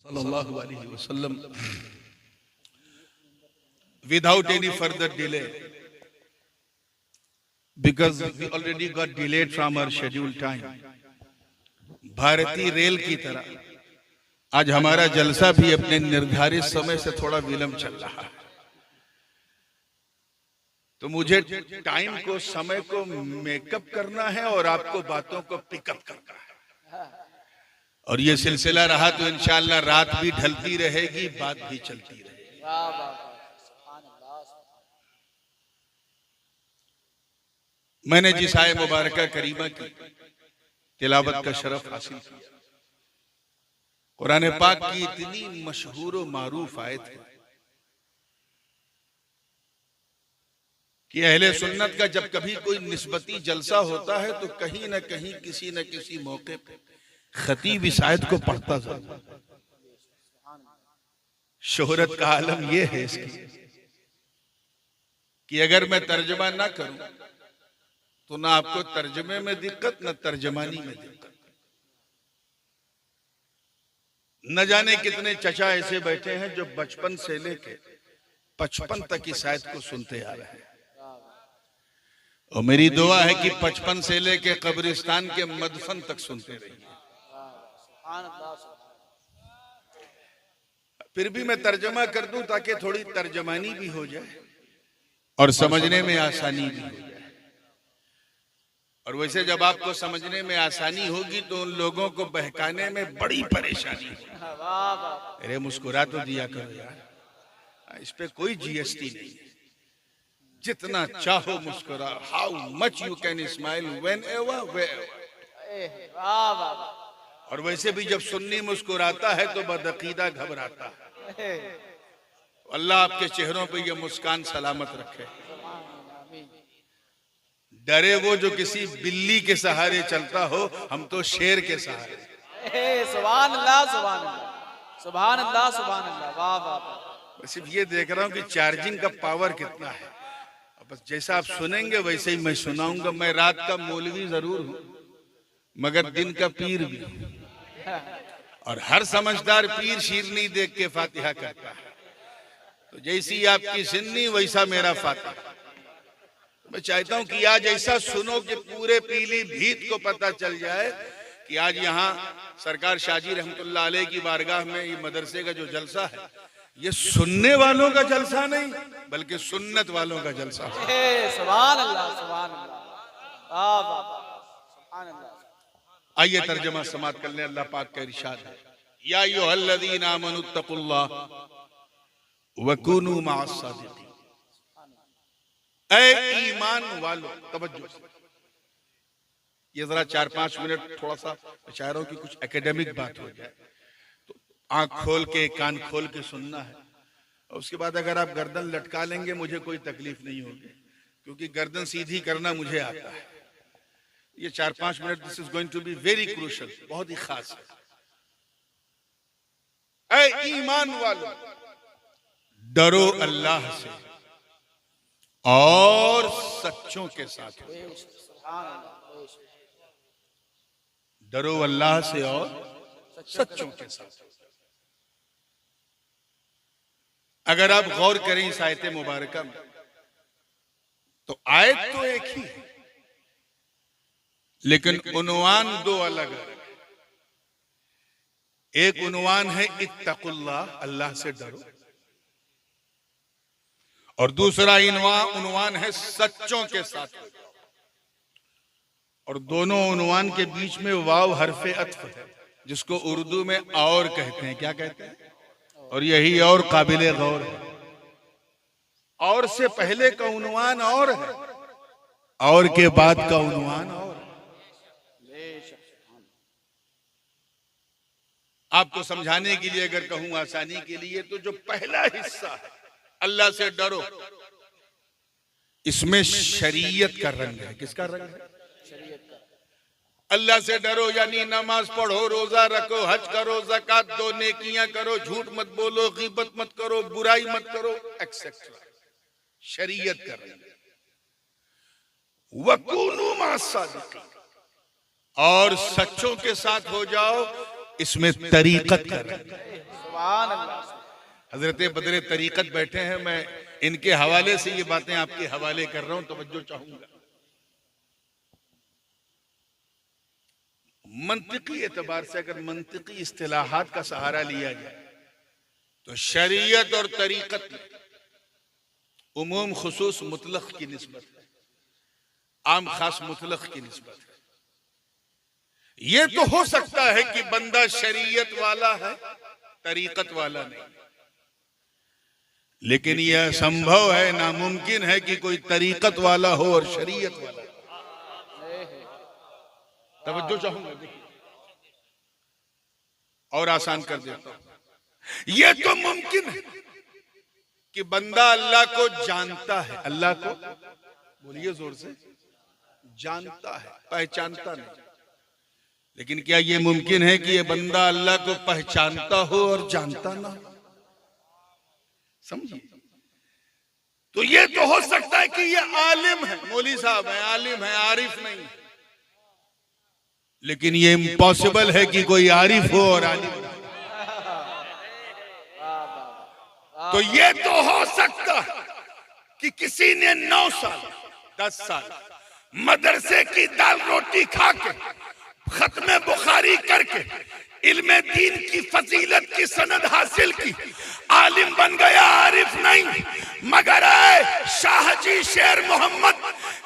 sallallahu alaihi wasallam without any further delay, because we already got delayed from our scheduled time. भारतीय rail की तरह आज हमारा जलसा भी अपने निर्धारित समय से थोड़ा विलंब चल रहा है। तो मुझे टाइम को, समय को मेकअप करना है और आपको बातों को पिकअप करना है। और ये सिलसिला रहा तो इंशाअल्लाह रात भी ढलती रहेगी, बात भी चलती रहेगी। मैंने जिस आय मुबारका करीमा की तिलावत का शरफ हासिल किया, कुरान पाक की इतनी मशहूर और मारूफ आयत है कि अहले सुन्नत का जब कभी कोई निस्बती जलसा होता है तो कहीं ना कहीं किसी न किसी मौके पे खतीब इस आयत को पढ़ता जरूर। शोहरत का आलम यह है इसकी कि अगर मैं तर्जमा ना करूं तो ना आपको तर्जमे में दिक्कत, ना तर्जमानी में दिक्कत। न जाने कितने चचा ऐसे बैठे हैं जो बचपन से लेके 55 तक इस आयत को सुनते आ रहे हैं। और मेरी दुआ है कि 55 से लेके कब्रिस्तान के मदफन तक सुनते रहिए। फिर भी मैं तर्जमा कर दूं ताकि थोड़ी तर्जमानी भी हो जाए और समझने में आसानी भी हो जाए। और वैसे जब आपको समझने में आसानी होगी तो उन लोगों को बहकाने में बड़ी परेशानी होगी। अरे मुस्कुरा तो दिया करो यार, इस पे कोई जीएसटी नहीं है। जितना चाहो मुस्कुरा, how much you can smile whenever where. और वैसे भी जब सुन्नी मुस्कुराता है तो बदअकीदा घबराता है। अल्लाह आपके चेहरों पे ये मुस्कान सलामत रखे। डरे वो जो किसी बिल्ली के सहारे चलता हो, हम तो शेर के सहारे। सुभान अल्लाह, सुभान अल्लाह, सुभान अल्लाह, सुभान अल्लाह। वाह वाह। बस सिर्फ ये देख रहा हूँ कि चार्जिंग का पावर कितना है। बस जैसा आप सुनेंगे वैसे ही मैं सुनाऊंगा। मैं रात का मौलवी जरूर हूँ मगर दिन का पीर भी हूँ। और हर समझदार पीर शीरनी देख के फातिहा करता है। तो जैसी आपकी सिन्नी वैसा मेरा फातिहा। मैं चाहता हूं कि आज ऐसा सुनो कि पूरे पीलीभीत को पता चल जाए कि आज यहाँ सरकार शाहजी रहमतुल्लाह अलैह की बारगाह में ये मदरसे का जो जलसा है, ये सुनने वालों का जलसा नहीं बल्कि सुन्नत वालों का जलसा है। सुभान अल्लाह, सुभान अल्लाह, वाह वाह, सुभान अल्लाह। आइए तर्जमा समाप्त कर लें। अल्लाह पाक का इरशाद है, या अय्युहल्लज़ीना आमनुत्तकुल्लाह वकुनू मअस सादिकीन। ऐ ईमान वालों, तवज्जो से ये जरा 4-5 मिनट थोड़ा सा चाह रहा हूं कि कुछ एकेडमिक बात हो जाए, तो आंख खोल के कान खोल के सुनना है। और उसके बाद अगर आप गर्दन लटका लेंगे मुझे कोई तकलीफ नहीं होगी, क्योंकि गर्दन सीधी करना मुझे आता है। ये 4-5 minute this is going to be very crucial, बहुत ही खास है। ऐ ईमान वालों, डरो अल्लाह से और सच्चों के साथ। डरो अल्लाह से और सच्चों के साथ। अगर आप गौर करें इस आयत मुबारका में तो आयत तो एक ही है लेकिन उन्वान दो अलग अलग। एक उन्वान है इत्तकुल्लाह, अल्लाह से डरो, और दूसरा उन्वान है सच्चों के साथ। और दोनों उन्वान के बीच में वाव हरफे अत्फ है, जिसको उर्दू में और कहते हैं। क्या कहते हैं? और यही और काबिले गौर है। और से पहले का उन्वान और है, और के बाद का उन्वान और है। आपको समझाने के लिए अगर कहूं आसानी के लिए, तो जो पहला हिस्सा है अल्लाह से डरो, इसमें शरीयत का रंग है। किसका रंग है? अल्लाह से डरो यानी नमाज पढ़ो, रोजा रखो, हज करो, ज़कात दो, नेकियां करो, झूठ मत बोलो, गीबत मत करो, बुराई मत करो, एक्सेट्रा। शरीयत का रंग। वकुनू मअस सादिकीन, और सच्चों के साथ हो जाओ, इसमें तरीकत का रंग। सुभान अल्लाह। हजरत बदरे तरीकत बैठे हैं, मैं इनके हवाले से ये बातें आपके हवाले कर रहा हूं, तवज्जो चाहूंगा। मंतिकी एतबार से अगर मंतिकी इस्तिलाहात का सहारा लिया जाए तो शरीयत और तरीकत में उमूम खुसूस मुतलक की निस्बत है, आम खास मुतलक की निस्बत है। ये तो हो सकता है कि बंदा शरीयत वाला है, तरीकत वाला नहीं, लेकिन यह संभव है, नामुमकिन है कि कोई तरीकत वाला हो और शरीयत वाला। तवज्जो चाहूंगा, देखिए और आसान कर देता हूं। यह तो मुमकिन है कि बंदा अल्लाह को जानता है, अल्लाह को बोलिए जोर से, जानता है, पहचानता नहीं। लेकिन क्या यह मुमकिन है कि यह बंदा अल्लाह को पहचानता हो और जानता ना हो? समझिए, तो यह तो हो सकता है कि यह आलिम है, मौली साहब है, आलिम है, आरिफ नहीं है। लेकिन यह इम्पॉसिबल है कि कोई आरिफ हो और आलिम ना हो। तो यह तो हो सकता है कि किसी ने 9 साल 10 साल मदरसे की दाल रोटी खा के, खत्मे बुखारी करके, इल्मे दीन की फजीलत की सनद हासिल की, आलिम बन गया, आरिफ नहीं। मगर शाहजी शेर मोहम्मद,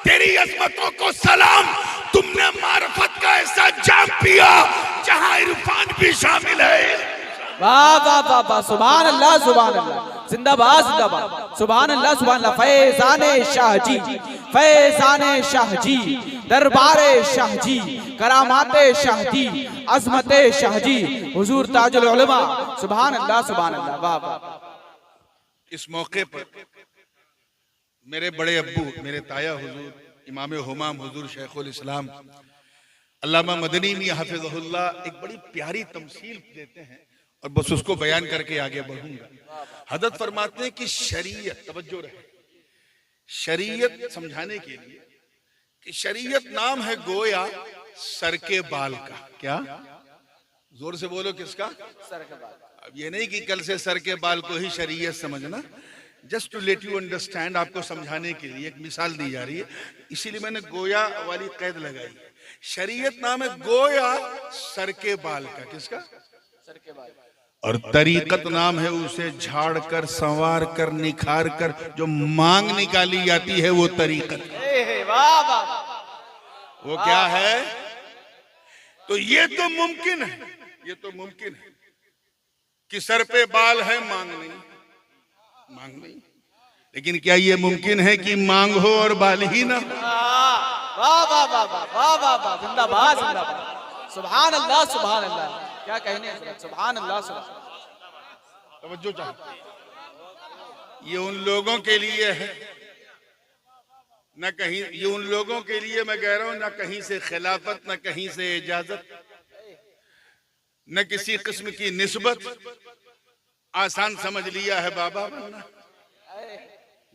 तेरी अजमतों को सलाम, तुमने मार्फत का ऐसा जाम पिया जहां इरफान भी शामिल है। वाह वाह वाह वाह, सुभान अल्लाह सुभान अल्लाह, जिंदाबाद जिंदाबाद, सुभान अल्लाह सुभान अल्लाह। फैजाने शाहजी, फैजाने शाहजी, दरबारे शाहजी, करामाते शाहजी, अजमते शाहजी, हुजूर ताजुल उलमा, सुभान अल्लाह सुभान अल्लाह। वाह वाह। इस मौके पर मेरे बड़े अब्बू, मेरे ताया हुजूर इमाम हुमाम हुजूर शेखुल इस्लाम अल्लामा मदनी मियां हफिज़हुल्लाह एक बड़ी प्यारी तमसील देते हैं और बस उसको बयान करके आगे बढ़ूंगा। हजरत फरमाते हैं कि शरीयत, तवज्जो रहे, शरीयत समझाने के लिए कि शरीयत नाम है गोया सर के बाल का। क्या? जोर से बोलो, किसका? सर के बाल। अब ये नहीं कि कल से सर के बाल को ही शरीयत समझना, just to let you understand, आपको समझाने के लिए एक मिसाल दी जा रही है, इसीलिए मैंने गोया वाली कैद लगाई। शरीयत नाम है गोया सर के बाल का। किसका? सर के बाल। और तरीकत नाम है उसे झाड़ कर, संवार कर, निखार कर जो मांग निकाली जाती है, वो तरीकत। वाह वाह। वो क्या है? तो ये तो मुमकिन है, ये तो मुमकिन है कि सर पे बाल है, मांग नहीं, मांग नहीं। लेकिन क्या ये मुमकिन है कि मांग हो और बाल ही ना? वाह वाह वाह वाह वाह वाह वाह, जिंदाबाद जिंदाबाद, सुभान अल्लाह सुभान अल्लाह। क्या कहने हैं, सुभान अल्लाह सुभान। तवज्जो चाहिए। ये उन लोगों के लिए है, न कहीं, ये उन लोगों के लिए मैं कह रहा हूं, न कहीं से खिलाफत, न कहीं से इजाजत, न किसी किस्म की निस्बत। आसान समझ लिया है बाबा बनना,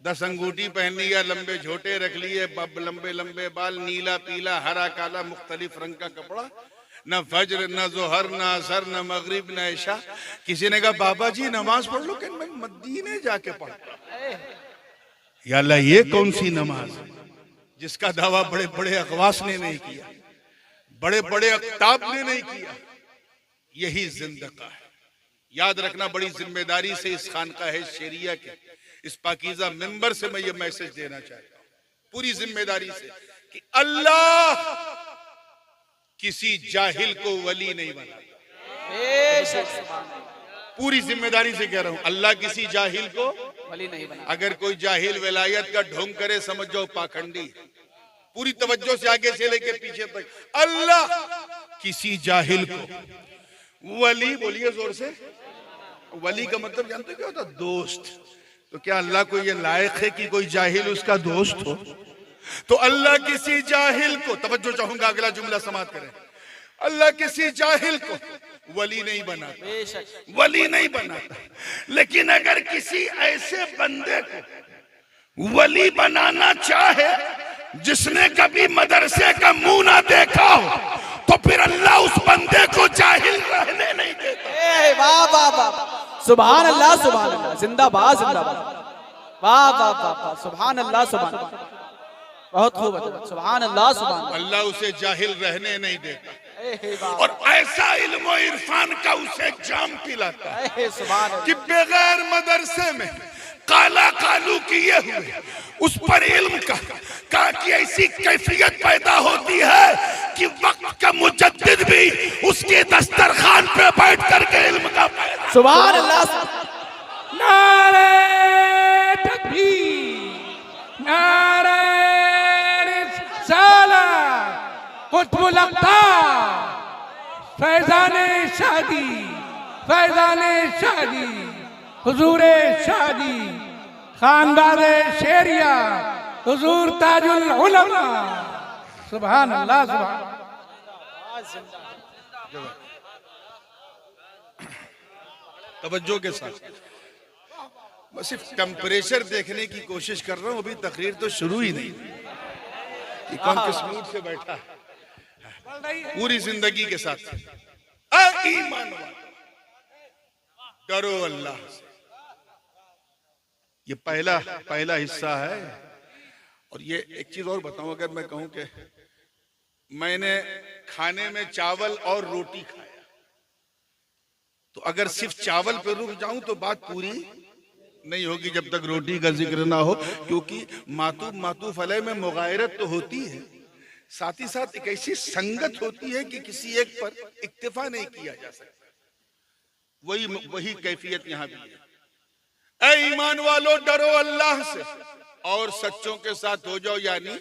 10 अंगूठी पहन लिया, लंबे झोटे रख लिए, लंबे लंबे बाल, नीला पीला हरा काला मुख्तलिफ रंग का कपड़ा, न फज्र न जोहर न असर न मगरिब न इशा। किसी ने कहा बाबा जी नमाज पढ़ लो, कि मैं मदीने जाके पढ़ता। या अल्लाह, ये कौन सी नमाज है जिसका दावा बड़े बड़े अखवास ने नहीं किया, बड़े बड़े अख्ताब ने नहीं किया? यही जिंदगा है। याद रखना, बड़ी जिम्मेदारी से इस खानकाह शेरिया के इस पाकीज़ा मिंबर से मैं ये मैसेज देना चाहता हूं, पूरी जिम्मेदारी से, कि अल्लाह किसी जाहिल को वली नहीं बनाता। पूरी जिम्मेदारी से कह रहा हूं, अल्लाह किसी जाहिल को वली नहीं बना। अगर कोई जाहिल विलायत का ढोंग करे, समझ जाओ पाखंडी। पूरी तवज्जो से आगे से लेके पीछे तक, अल्लाह किसी जाहिल को वली, बोलिए जोर से, वली का मतलब जानते हो क्या होता? दोस्त। तो क्या अल्लाह को ये लायक है कि कोई जाहिल उसका दोस्त हो? तो अल्लाह किसी जाहिल को, तवज्जो चाहूंगा, अगला जुमला समाप्त करें, अल्लाह किसी जाहिल को वली नहीं बनाता, वली नहीं बनाता। लेकिन अगर किसी ऐसे बंदे को वली बनाना चाहे जिसने कभी मदरसे का मुंह ना देखा हो, तो फिर अल्लाह उस बंदे को जाहिल रहने नहीं देता। वाह वाह वाह, सुभान अल्लाह सुभान अल्लाह, जिंदाबाद जिंदाबाद। वाह वाह वाह वाह, सुभान अल्लाह सुभान अल्लाह, बहुत खूब, सुभान अल्लाह सुभान अल्लाह। अल्लाह उसे जाहिल रहने नहीं देता वाह, और ऐसा इल्म और इरफान का उसे जाम पिलाता है सुभान अल्लाह। कि बगैर मदरसे में काला कालू किए हुए उस पर इल्म का कि ऐसी कैफियत पैदा होती है कि वक्त का मुजद्दिद भी उसके दस्तरखान पे बैठ करके इल्म का पैदा। सुभान अल्लाह। नारे तकबीर, नारे रिसालत, कुतुबुल अक़तार, फैज़ाने शादी, फैज़ाने शादी, हुजूरे शादी, खानदाने शेरिया, हुजूर ताजुल उलमा। सुभान अल्लाह सुभान। तवज्जो के साथ बस सिर्फ टेम्परेचर देखने की कोशिश कर रहा हूं, अभी तकरीर तो शुरू ही नहीं कि कौन किस मूड से बैठा है। पूरी जिंदगी के साथ ईमान वालों, डरो अल्लाह से। ये पहला हिस्सा है। और ये एक चीज और बताऊं, अगर मैं कहूं कि मैंने खाने में चावल और रोटी खाया, तो अगर सिर्फ चावल पे रुक जाऊं तो बात पूरी नहीं होगी जब तक रोटी का जिक्र ना हो, क्योंकि मातूफ अलैह में मुगायरत तो होती है, साथ ही साथ एक ऐसी संगत होती है कि किसी एक पर इक्तिफा नहीं किया जा सकता। वही कैफियत यहां भी है। ऐ ईमान वालों, डरो अल्लाह से और सच्चों के साथ हो जाओ। यानी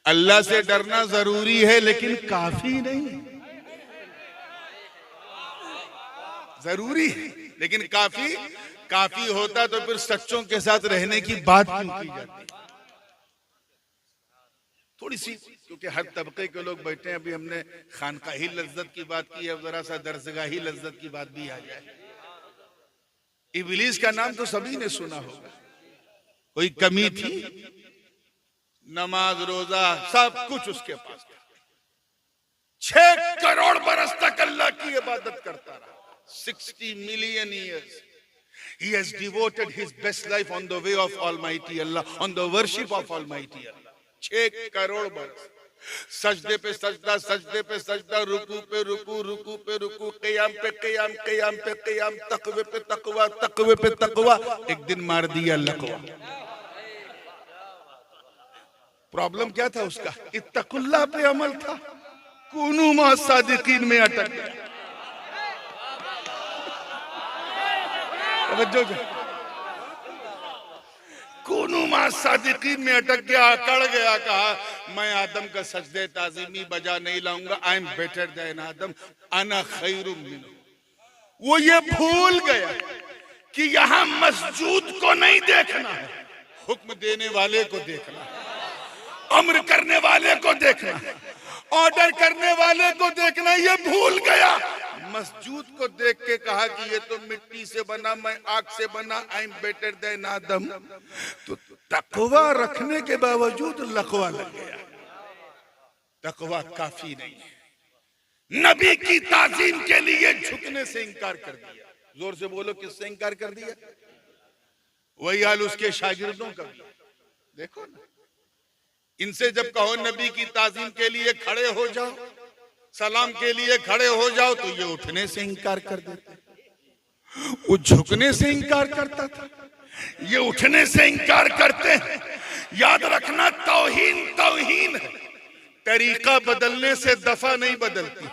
अल्लाह से डरना जरूरी है लेकिन काफी नहीं, जरूरी है लेकिन काफी होता तो फिर सच्चों के साथ रहने की बात क्यों की जाती। थोड़ी सी, क्योंकि हर तबके के लोग बैठे हैं, अभी हमने खानकाही लज्जत की बात की है, जरा सा दरसगाही लज्जत की बात भी आ जाए। इब्लीस का नाम तो सभी ने सुना होगा, कोई कमी थी? नमाज रोजा सब कुछ उसके पास था। 6 करोड़ बरस तक अल्लाह की इबादत करता रहा। 60 million years he has devoted his best life on the way of Almighty Allah, on the worship of Almighty Allah. 6 crore बरस सजदे पे सजदा, सजदे पे सजदा, रुकू पे रुकू, रुकू पे रुकू, क़याम पे क़याम, क़याम पे क़याम, तक़वे पे तक़वा, तक़वे पे तक़वा। एक दिन मार दिया लक़वा। प्रॉब्लम क्या था उसका? इत्तक़ुल्लाह पे अमल था, कूनू मा सादिकीन में अटक गया। कूनू मा सादिकीन में अटक गया, अकड़ गया, कहा मैं आदम का सजदे ताज़ीमी बजा नहीं लाऊंगा। आई एम बेटर देन आदम, अना खैरुम मिन्हु। वो ये भूल गया कि यहाँ मस्जूद को नहीं देखना है, हुक्म देने वाले को देखना है, अम्र करने वाले को देखना है, ऑर्डर करने वाले को देखना। ये भूल गया। मस्जूद को देख के कहा कि ये तो मिट्टी से बना, मैं आग से बना, आई एम बेटर देन आदम। तो तकवा रखने के बावजूद लकवा लग गया। तकवा काफी नहीं है। नबी की ताजीम के लिए झुकने से इनकार कर दिया। जोर से बोलो, किससे इनकार कर दिया? वही हाल उसके शागिर्दों का भी। देखो ना, इनसे जब कहो नबी की ताजीम के लिए खड़े हो जाओ, सलाम के लिए खड़े हो जाओ, तो ये उठने से इनकार कर देते। वो झुकने से इनकार करता था, ये उठने से इनकार करते हैं। याद रखना, तौहीन तौहीन है। तरीका बदलने से दफा नहीं बदलती।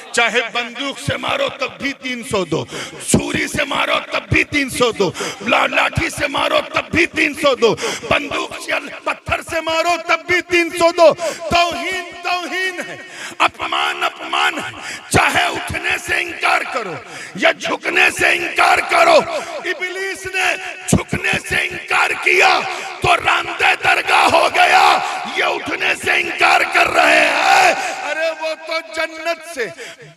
चाहे बंदूक से मारो तब भी 302, छुरी से मारो तब भी 302, लाठी से मारो तब भी 302, बंदूक से पत्थर से मारो तब भी 302। तौहीन तौहीन है, अपमान अपमान है। चाहे उठने से इनकार करो या झुकने से इनकार करो। इब्लीस ने झुकने से इनकार किया तो रांदे दरगाह हो गया। ये उठने से इनकार कर रहे हैं, अरे वो तो जन्नत से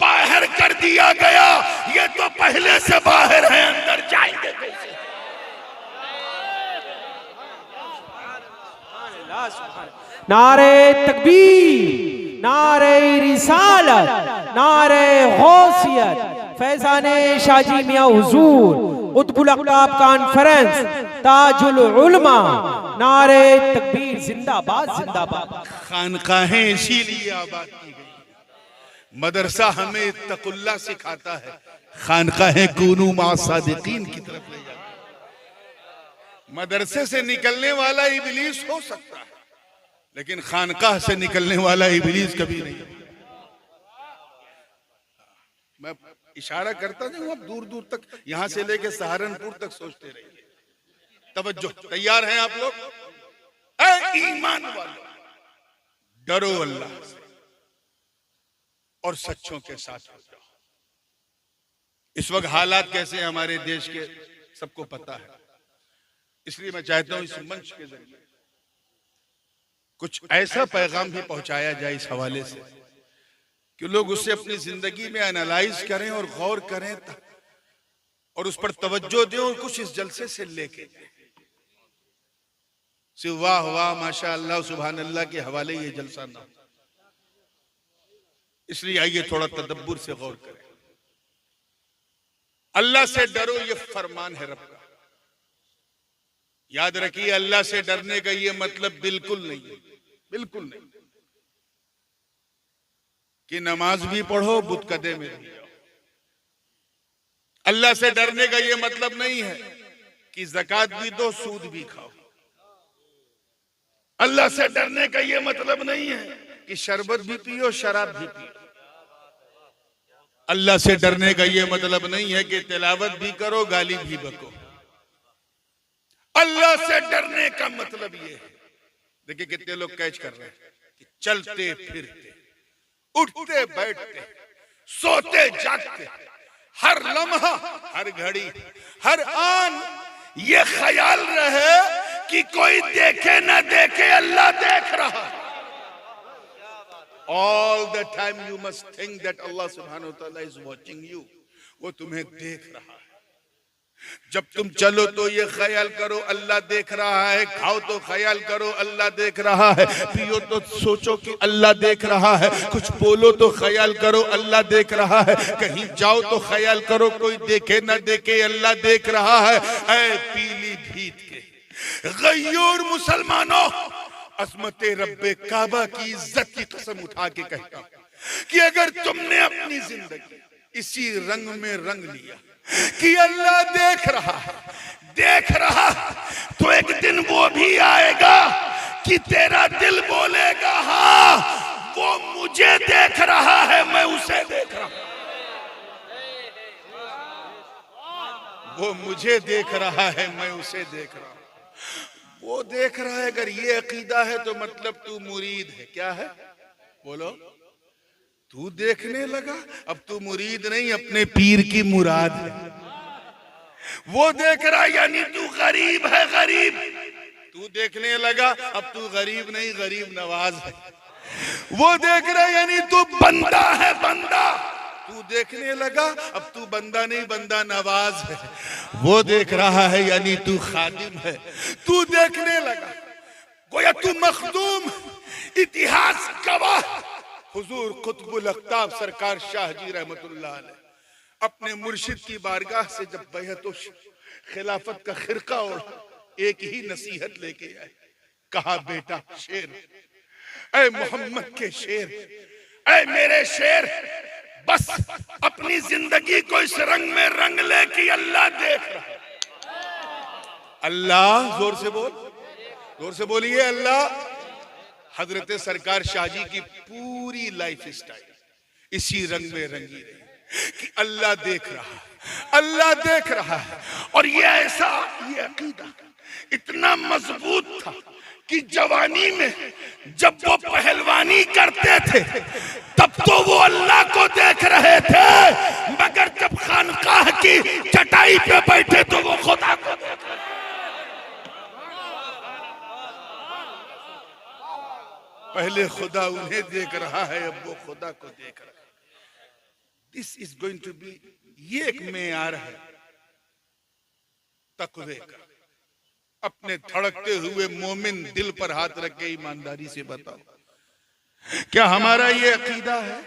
बाहर कर दिया गया, ये तो पहले से बाहर है, अंदर जाएंगे कैसे? नारे तकबीर, नारे रिसालत, नारे गौसियत, फैज़ाने शाजी मियां हुजूर, कुतुबुल अक़ताब कॉन्फ्रेंस ताजुल उलमा, नारे तकबीर जिंदाबाद जिंदाबाद। खानकाहें इसीलिए आबाद की गई, मदरसा हमें इत्तक़ुल्लाह सिखाता है, खानकाहें कूनू मा सादिकीन की तरफ ले जाता है। मदरसे से निकलने वाला इब्लीस हो सकता है, लेकिन खानकाह से निकलने वाला इब्लीस कभी नहीं। मैं इशारा करता जाऊं, आप दूर दूर तक, यहां से लेके सहारनपुर तक सोचते रहिए। तवज्जो, तैयार हैं आप लोग? ऐ ईमान वालों, डरो अल्लाह से और सच्चों के साथ हो जाओ। इस वक्त हालात कैसे हैं हमारे देश के सबको पता है, इसलिए मैं चाहता हूं इस मंच के जरिए कुछ ऐसा पैगाम भी पहुंचाया जाए इस हवाले से कि लोग उससे अपनी जिंदगी में एनालाइज करें और गौर करें और उस पर तवज्जो दें और कुछ इस जलसे से लेके सिर्फ वाह वाह माशा अल्लाह सुभान अल्लाह के हवाले ये जलसा ना। इसलिए आइए थोड़ा तदब्बुर से गौर करें। अल्लाह से डरो, ये फरमान है रब का। याद रखिए, अल्लाह से डरने का ये मतलब बिल्कुल नहीं है, बिल्कुल नहीं कि नमाज भी पढ़ो बुतकदे में भी जाओ। अल्लाह से डरने का ये मतलब नहीं है कि ज़कात भी दो सूद भी खाओ। अल्लाह से डरने का ये मतलब नहीं है कि शरबत भी पियो शराब भी पियो। अल्लाह से डरने का ये मतलब नहीं है कि तिलावत भी करो गाली भी बको। अल्लाह से डरने का मतलब ये है, देखिए कितने लोग कैच कर रहे हैं कि चलते फिरते, उठते बैठते, सोते जागते, हर लम्हा, हर घड़ी, हर आन ये ख्याल रहे कि कोई देखे ना देखे अल्लाह देख रहा। All the time you must think that Allah subhanahu wa ta'ala is watching you, वो तुम्हें देख रहा है। जब तुम चलो तो ये ख्याल करो अल्लाह देख रहा है, खाओ तो ख्याल करो अल्लाह देख रहा है, पियो तो सोचो कि अल्लाह देख रहा है, कुछ बोलो तो ख्याल करो अल्लाह देख रहा है, कहीं जाओ तो ख्याल करो कोई देखे ना देखे अल्लाह देख रहा है। ऐ पीलीभीत के गयूर मुसलमानों, अज़मत रब्बे काबा की इज्जत की कसम उठा के कहता हूं कि अगर तुमने अपनी जिंदगी इसी रंग में रंग लिया कि अल्लाह देख रहा है, देख रहा है, तो एक दिन वो भी आएगा कि तेरा दिल बोलेगा हाँ वो मुझे देख रहा है, मैं उसे देख रहा हूं, वो मुझे देख रहा है, मैं उसे देख रहा हूं। वो देख रहा है, अगर ये अकीदा है तो मतलब तू मुरीद है। क्या है बोलो? तू देखने लगा, अब तू मुरीद नहीं अपने पीर की मुराद है। वो देख रहा यानी तू गरीब है, गरीब। तू देखने लगा, अब तू गरीब नहीं गरीब नवाज है। वो देख रहा यानी तू बंदा है, बंदा। तू देखने लगा, अब तू बंदा नहीं बंदा नवाज है। वो देख रहा है यानी तू खादिम है। तू देखने लगा गोया तू मखदूम। इतिहास गवाह हुजूर कुतुबुल अक़ताब सरकार शाह जी रहमतुल्लाह अलैह अपने मुर्शिद की बारगाह से जब बैअत खिलाफत का खिरका और एक ही नसीहत लेके आए, कहा बेटा शेर, ऐ मोहम्मद के शेर, ऐ मेरे शेर, बस अपनी जिंदगी को इस रंग में रंग ले कि अल्लाह देख रहा है। अल्लाह, जोर से बोल, जोर से बोलिए अल्लाह। हजरत सरकार शाहजी की पूरी लाइफ स्टाइल इसी रंग में रंगी रही कि अल्लाह देख रहा है, अल्लाह देख रहा है। और ये ऐसा, ये अकीदा इतना मजबूत था कि जवानी में जब वो पहलवानी करते थे तब तो वो अल्लाह को देख रहे थे, मगर जब खानकाह की चटाई पे बैठे तो वो खुदा को देख रहे थे। पहले खुदा उन्हें देख रहा है, अब वो खुदा को देख रहा है। This is going to be, ये एक मेयार है तक़वे का। अपने धड़कते हुए मोमिन दिल पर हाथ रख के ईमानदारी से बताओ, क्या हमारा ये अकीदा है?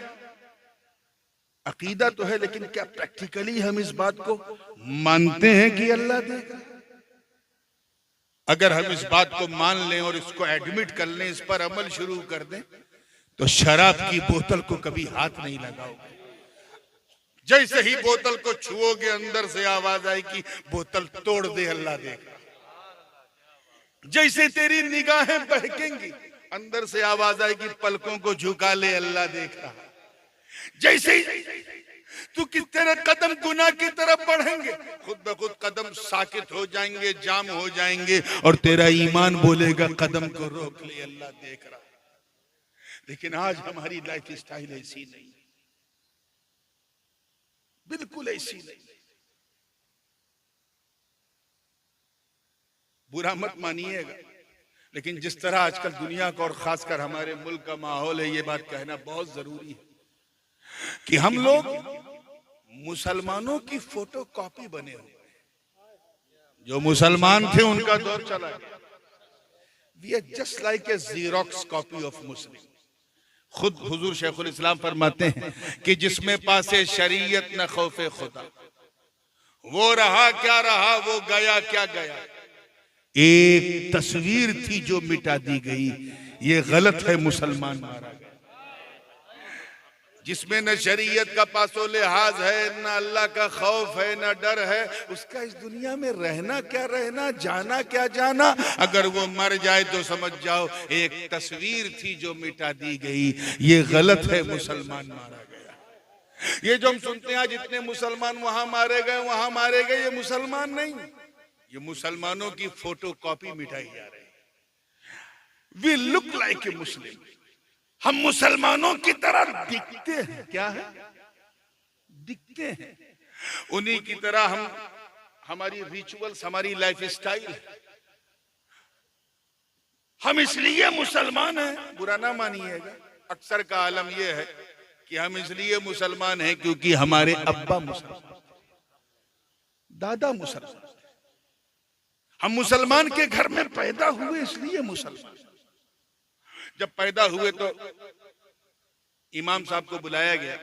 अकीदा तो है, लेकिन क्या प्रैक्टिकली हम इस बात को मानते हैं कि अल्लाह देगा? अगर हम इस बात को मान लें और इसको एडमिट कर लें, इस पर अमल शुरू कर दें, तो शराब की बोतल को कभी हाथ नहीं लगाओगे। जैसे ही बोतल को छुओगे अंदर से आवाज आएगी, बोतल तोड़ दे, अल्लाह देगा। जैसे तेरी निगाहें बहकेंगी, अंदर से आवाज आएगी, पलकों को झुका ले, अल्लाह देख रहा। जैसे तू कि तेरे कदम गुनाह की तरफ बढ़ेंगे, खुद ब खुद कदम साकित हो जाएंगे, जाम हो जाएंगे, और तेरा ईमान बोलेगा कदम को रोक ले, अल्लाह देख रहा। लेकिन आज हमारी लाइफ स्टाइल ऐसी नहीं, बिल्कुल ऐसी नहीं। बुरा मत मानिएगा, लेकिन जिस तरह आजकल दुनिया का और खासकर हमारे मुल्क का माहौल है, ये बात कहना बहुत जरूरी है कि हम लोग मुसलमानों की फोटो कॉपी बने हुए हैं। जो मुसलमान थे उनका दौर चला गया। We are just like a xerox copy of Muslim. खुद हुजूर शेखुल इस्लाम फरमाते हैं कि जिसमें पासे शरीयत न खौफे खुदा, वो रहा क्या रहा, वो गया क्या गया। एक तस्वीर थी जो मिटा दी गई, ये गलत है, मुसलमान मारा गया। जिसमें न शरीयत का पासो लिहाज है, न अल्लाह का खौफ है, न डर है, उसका इस दुनिया में रहना क्या रहना, जाना क्या जाना। अगर वो मर जाए तो समझ जाओ एक तस्वीर थी जो मिटा दी गई, ये गलत है, मुसलमान मारा गया। ये जो हम सुनते हैं जितने मुसलमान वहां मारे गए वहां मारे गए, ये मुसलमान नहीं, ये मुसलमानों की फोटो कॉपी मिटाई जा रही है। वी लुक लाइक ए मुस्लिम, हम मुसलमानों की तरह दिखते हैं। क्या है? दिखते हैं उन्हीं की तरह। हम, हमारी रिचुअल्स, हमारी लाइफ स्टाइल, हम इसलिए मुसलमान हैं, बुरा ना मानिएगा। अक्सर का आलम यह है कि हम इसलिए मुसलमान हैं क्योंकि हमारे अब्बा मुसलमान, दादा मुसलमान, हम मुसलमान के घर में पैदा हुए इसलिए मुसलमान। जब पैदा हुए तो इमाम साहब को बुलाया गया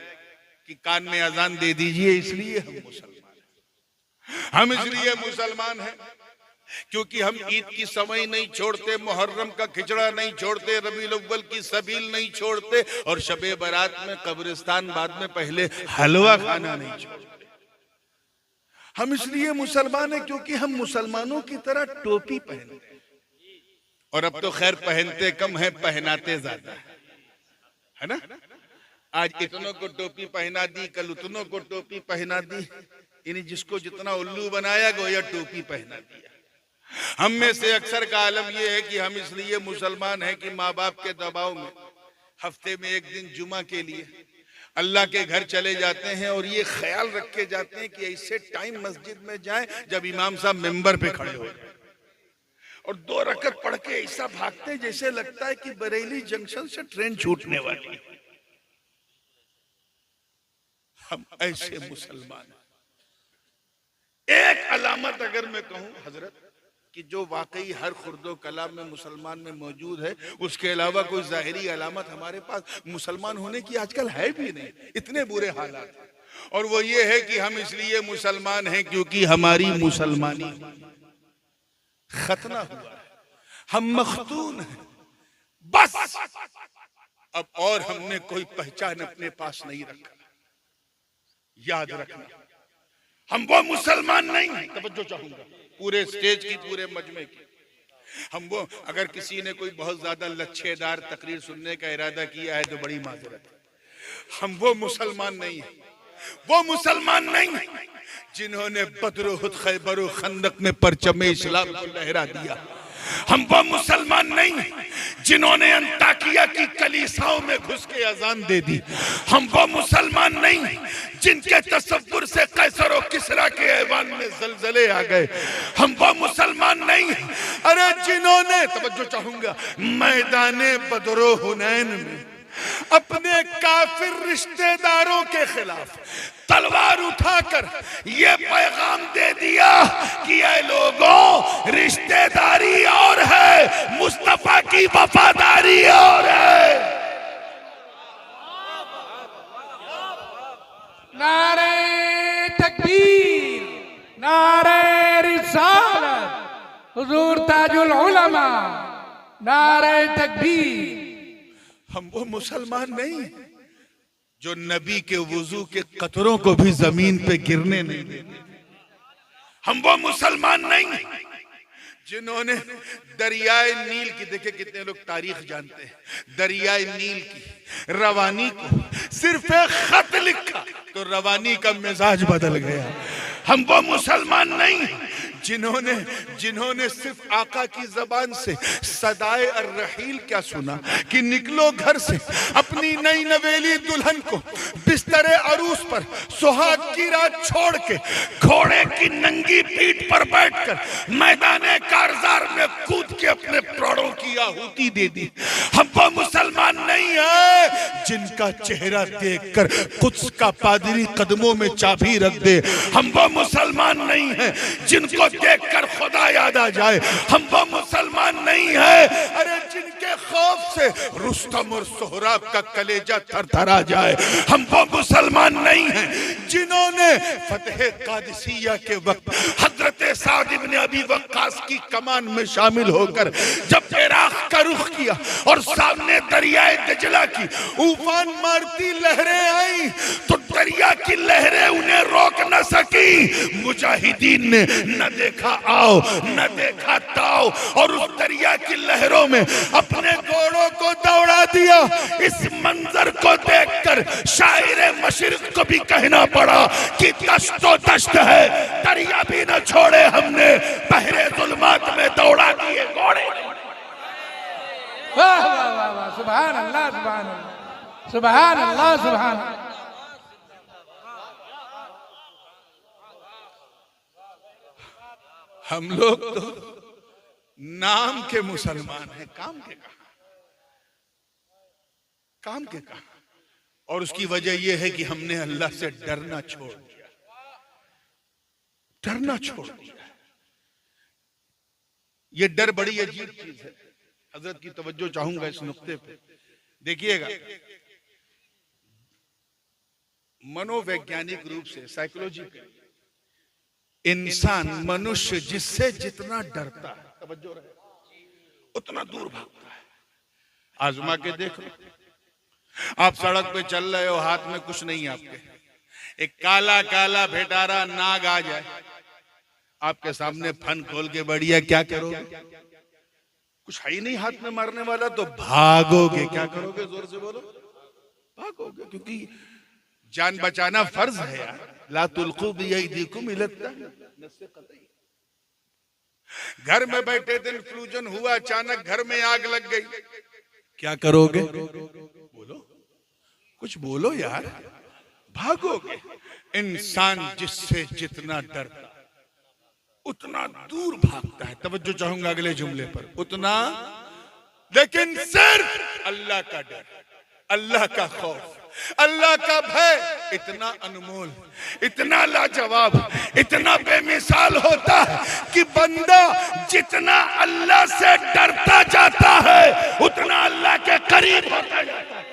कि कान में अजान दे दीजिए, इसलिए हम मुसलमान हैं। हम इसलिए मुसलमान हैं क्योंकि हम ईद की समय नहीं छोड़ते, मुहर्रम का खिचड़ा नहीं छोड़ते, रबीउल अव्वल की सबील नहीं छोड़ते, और शबे बारात में कब्रिस्तान बाद में पहले हलवा खाना नहीं छोड़ते। हम इसलिए मुसलमान हैं क्योंकि हम मुसलमानों की तरह टोपी पहनते हैं, और अब तो खैर पहनते कम है, पहनाते ज्यादा है ना। आज इतनों को टोपी पहना दी, कल उतनों को टोपी पहना दी, यानी जिसको जितना उल्लू बनाया गोया टोपी पहना दिया। हम में से अक्सर का आलम यह है कि हम इसलिए मुसलमान हैं कि माँ बाप के दबाव में हफ्ते में एक दिन जुमा के लिए अल्लाह के घर चले जाते हैं, और ये ख्याल रख के जाते हैं कि ऐसे टाइम मस्जिद में जाएं जब इमाम साहब मिंबर पे खड़े हो जाए, और 2 रकत पढ़ के ऐसा भागते हैं जैसे लगता है कि बरेली जंक्शन से ट्रेन छूटने वाली है। हम ऐसे मुसलमान हैं। एक अलामत अगर मैं कहूं हजरत कि जो वाकई हर खुर्दो कलाम में मुसलमान में मौजूद है, उसके अलावा कोई जाहिरी अलामत हमारे पास मुसलमान होने की आजकल है भी नहीं, इतने बुरे हालात हैं। और वो ये है कि हम इसलिए मुसलमान हैं क्योंकि हमारी मुसलमानी खतना हुआ है, हम मखतून हैं, बस। अब और हमने कोई पहचान अपने पास नहीं रखा। याद रखना, हम वो मुसलमान नहीं हैं। तवज्जो चाहूंगा पूरे स्टेज की, पूरे मजमे की। हम वो, अगर किसी ने कोई बहुत ज्यादा लच्छेदार तकरीर सुनने का इरादा किया है तो बड़ी माजरत है। हम वो मुसलमान नहीं हैं, वो मुसलमान नहीं जिन्होंने बद्र, उहद, खैबर और खंदक में परचम इस्लाम को लहरा दिया। हम वो मुसलमान नहीं जिन्होंने अंताकिया की कलीसाओं में घुस के अजान दे दी। हम वो मुसलमान नहीं जिनके तसव्वुर से कैसर और किसरा के ऐवान में जलजले आ गए। हम वो मुसलमान नहीं, अरे जिन्होंने, तवज्जो चाहूंगा, मैदाने बदरो हुनैन में अपने काफिर रिश्तेदारों के खिलाफ तलवार उठाकर ये पैगाम दे दिया कि ये लोगों, रिश्तेदारी और है, मुस्तफा की वफादारी और है। रिसालत, हुजूर ताजुल उलमा, नारे तकबीर। हम वो मुसलमान नहीं जो नबी के वुजू के कतरों को भी जमीन पे गिरने नहीं देते। हम वो मुसलमान नहीं जिन्होंने दरियाए नील की, देखे कितने लोग तारीख जानते हैं, दरियाए नील की रवानी को सिर्फ एक खत लिखा तो रवानी का मिजाज बदल गया। हम वो मुसलमान नहीं जिन्होंने सिर्फ आका की जबान से सदाए और रहील क्या सुना कि निकलो घर से अपनी नई नवेली दुल्हन को बिस्तरे अरूस पर सुहाग की रात छोड़ के घोड़े की नंगी पीठ पर बैठकर मैदाने कारजार में कूद के अपने प्राणों की आहुति दे दी। हम वो मुसलमान नहीं है जिनका चेहरा देखकर कुद्स का पादरी कदमों में चाबी रख दे। हम वो मुसलमान नहीं है जिनको देखकर खुदा याद आ जाए। हम वो मुसलमान नहीं है अरे जिनके खौफ से रुस्तम और सोहराब का कलेजा थरथरा जाए। हम वो मुसलमान नहीं है जिन्होंने फतेह कादिसिया के वक्त हजरत साद इब्न अबी वक्कास की कमान में शामिल होकर जब इराक का रुख किया और सामने दरियाए दजला की उफान मारती लहरें आई तो दरिया की लहरें उन्हें रोक न सकी। मुजाहिदीन ने न देखा आओ न देखा ताओ और उस दरिया की लहरों में अपने घोड़ों को दौड़ा दिया। इस मंजर को देखकर शायर मशरिक को भी कहना पड़ा कि दश्तो दश्त है, दरिया भी न छोड़े हमने, बहरे जुल्मात में दौड़ा दिए घोड़े। वाह वाह वाह वाह, सुभान अल्लाह सुभान अल्लाह सुभान अल्लाह सुभान अल्लाह। हम लोग तो नाम के मुसलमान हैं, काम के कहा, काम के कहा। और उसकी वजह यह है कि हमने अल्लाह से डरना छोड़ दिया, डरना छोड़ दिया। यह डर बड़ी अजीब चीज है। हजरत की तवज्जो चाहूंगा इस नुक्ते पे। देखिएगा, मनोवैज्ञानिक रूप से, साइकोलॉजिकली, इंसान मनुष्य जिससे जितना डरता है, तवज्जो रहे, उतना दूर भागता है। आजमा के देख लो, आप सड़क पे चल रहे हो, हाथ में कुछ नहीं आपके, एक काला काला भेटारा नाग आ जाए आपके सामने फन खोल के, बढ़िया, क्या करोगे? कुछ है ही नहीं हाथ में मारने वाला, तो भागोगे। क्या करोगे? जोर से बोलो, भागोगे, क्योंकि जान बचाना फर्ज है यार। ला तुल्कू बियदीकुम इला तहलुका। घर में बैठे थे, इन्फ्लूजन हुआ, अचानक घर में आग लग गई, क्या करोगे? बोलो, कुछ बोलो यार, भागोगे। इंसान जिससे जितना डरता उतना दूर भागता है। तवज्जो चाहूंगा अगले जुमले पर, उतना, लेकिन सिर्फ अल्लाह का डर, अल्लाह का खौफ, अल्लाह का भय इतना अनमोल, इतना लाजवाब, इतना बेमिसाल होता है कि बंदा जितना अल्लाह से डरता जाता है उतना अल्लाह के करीब होता जाता है,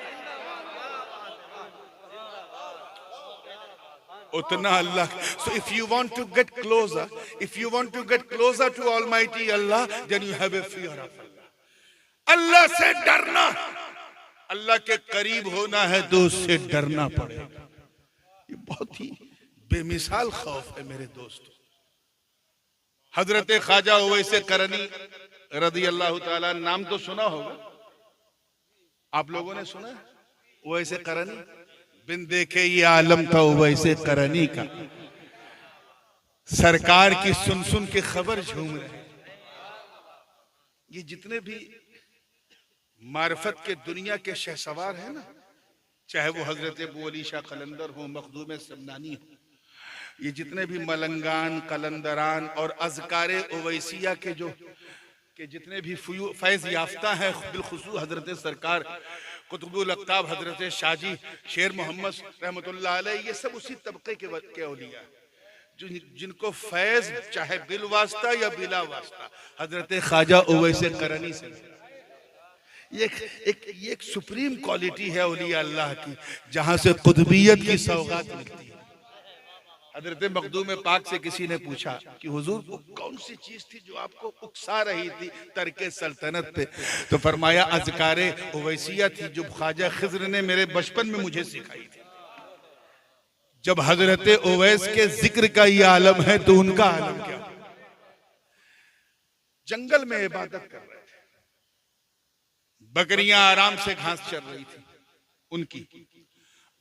उतना अल्लाह। So if you want to get closer, if you want to get closer to Almighty Allah, then you have a fear of Allah. अल्लाह से डरना, अल्लाह के करीब होना है तो उससे डरना पड़ेगा। ये बहुत ही बेमिसाल खौफ है मेरे दोस्तों। हजरत ख्वाजा उवैस करनी रदी अल्लाह ताला, नाम तो सुना होगा आप लोगों ने, सुना उवैस करनी? बिन देखे ये आलम था उवैस करनी का, सरकार की सुन सुन के खबर झूम रहे। ये जितने भी मार्फत के दुनिया के शहसवार है ना, चाहे वो हजरत अबू अली शाह कलंदर हो, मखदूम समनानी हो, ये जितने भी मलंगान, कलंदरान और अज़कारे उवैसिया के जितने भी फैज याफ्ता है, बिलखुसूस हजरत सरकार कुतुबुल अक्ताब हजरत शाहजी शेर मोहम्मद रहमतुल्लाह अलैह, ये सब उसी तबके के औलिया जिनको फैज चाहे बिल वास्ता या बिला वास्ता हजरत ख्वाजा उवैस करनी से। ये एक सुप्रीम क्वालिटी है औलिया अल्लाह की, जहां से कुतुबियत की सौगात मिलती है। हजरत मखदूम पाक से किसी ने पूछा कि हुजूर वो कौन सी चीज थी जो आपको उकसा रही थी तरके सल्तनत पे? तो फरमाया अज़कारे उवैसिया थी जो ख्वाजा खिज़्र ने मेरे बचपन में मुझे सिखाई थी। जब हजरत उवैस के जिक्र का ये आलम है तो उनका आलम क्या? जंगल में इबादत कर रहे थे, बकरियां आराम से घास चर रही थी उनकी,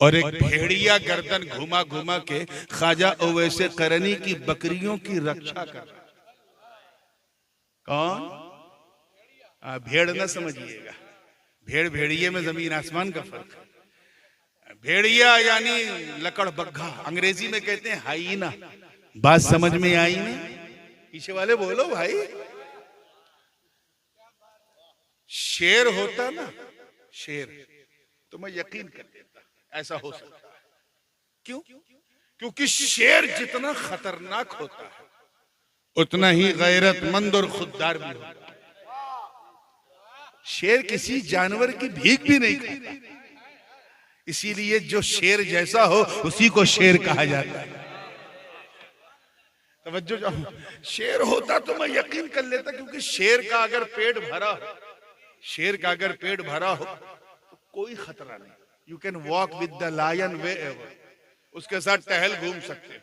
और एक भेड़िया गर्दन घुमा घुमा के ख्वाजा उवैस करनी की बकरियों की रक्षा कर रहा। कौन? भेड़ न समझिएगा, भेड़ भेड़िए में जमीन आसमान का फर्क है। भेड़िया यानी लकड़ बग्घा, अंग्रेजी में कहते हैं हाइना। बात समझ में आई ना? पीछे वाले बोलो भाई। शेर होता ना, शेर, तो मैं यकीन कर लेता ऐसा हो सकता है। क्यों? क्योंकि शेर जितना खतरनाक होता है उतना ही गैरतमंद और खुददार भी होता है। शेर किसी जानवर की भीख भी नहीं खाता, इसीलिए जो शेर जैसा हो उसी को शेर कहा जाता है। तवज्जो, शेर होता तो मैं यकीन कर लेता, क्योंकि शेर का अगर पेट भरा हो, शेर का अगर पेट भरा हो तो कोई खतरा नहीं। You can walk with the lion way ever, उसके साथ टहल घूम सकते हैं।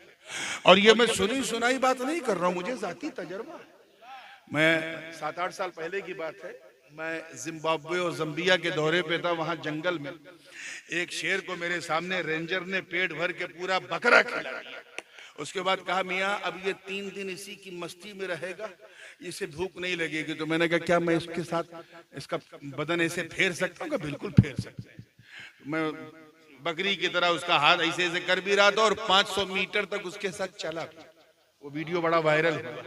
और ये मैं सुनी सुनाई बात नहीं कर रहा हूं, मुझे जाती तजर्बा है। मैं 7-8 साल पहले की बात है, मैं जिम्बाब्वे और जम्बिया के दौरे पे था। वहां जंगल में एक शेर को मेरे सामने रेंजर ने पेट भर के पूरा बकरा खिला दिया। उसके बाद कहा मियाँ अब ये 3 दिन इसी की मस्ती में रहेगा, इसे भूख नहीं लगेगी। तो मैंने कहा क्या मैं इसके साथ इसका बदन ऐसे फेर सकता हूँ? बिल्कुल फेर सकते हैं। मैं बकरी की तरह उसका हाथ ऐसे ऐसे कर भी रहा था और 500 मीटर तक उसके साथ चला। वो वीडियो बड़ा वायरल हुआ,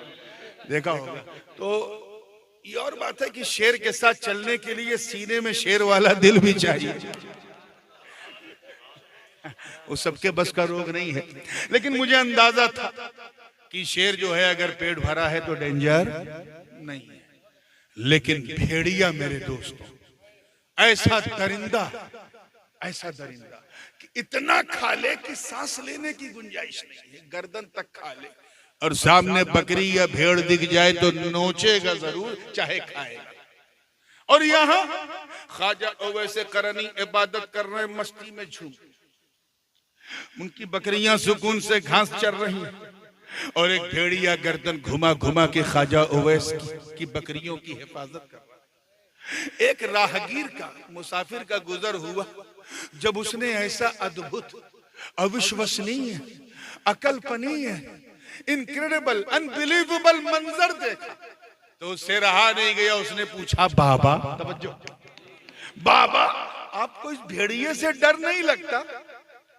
देखा होगा। तो ये और बात है कि शेर के साथ चलने के लिए सीने में शेर वाला दिल भी चाहिए। वो सबके बस का रोग नहीं है, लेकिन मुझे अंदाजा था कि शेर जो है अगर पेट भरा है तो डेंजर नहीं है। लेकिन भेड़िया मेरे दोस्तों ऐसा दरिंदा कि इतना खा ले कि सांस लेने की गुंजाइश नहीं है, गर्दन तक खा ले, और सामने बकरी या भेड़ दिख जाए तो नोचेगा जरूर, चाहे खाएगा। और यहाँ ख्वाजा उवैस करनी इबादत कर रहे, मस्ती में झूम, उनकी बकरियां सुकून से घास चर रही हैं और एक भेड़िया गर्दन घुमा घुमा के ख्वाजा उवैस की बकरियों की हिफाजत कर रहा है। एक राहगीर का, मुसाफिर का गुजर हुआ, जब उसने ऐसा अद्भुत, अविश्वसनीय, अकल्पनीय, इनक्रेडिबल, अनबिलीवेबल मंजर देखा तो उससे रहा नहीं गया। उसने पूछा बाबा, तवज्जो, बाबा आपको इस भेड़िए से डर नहीं लगता?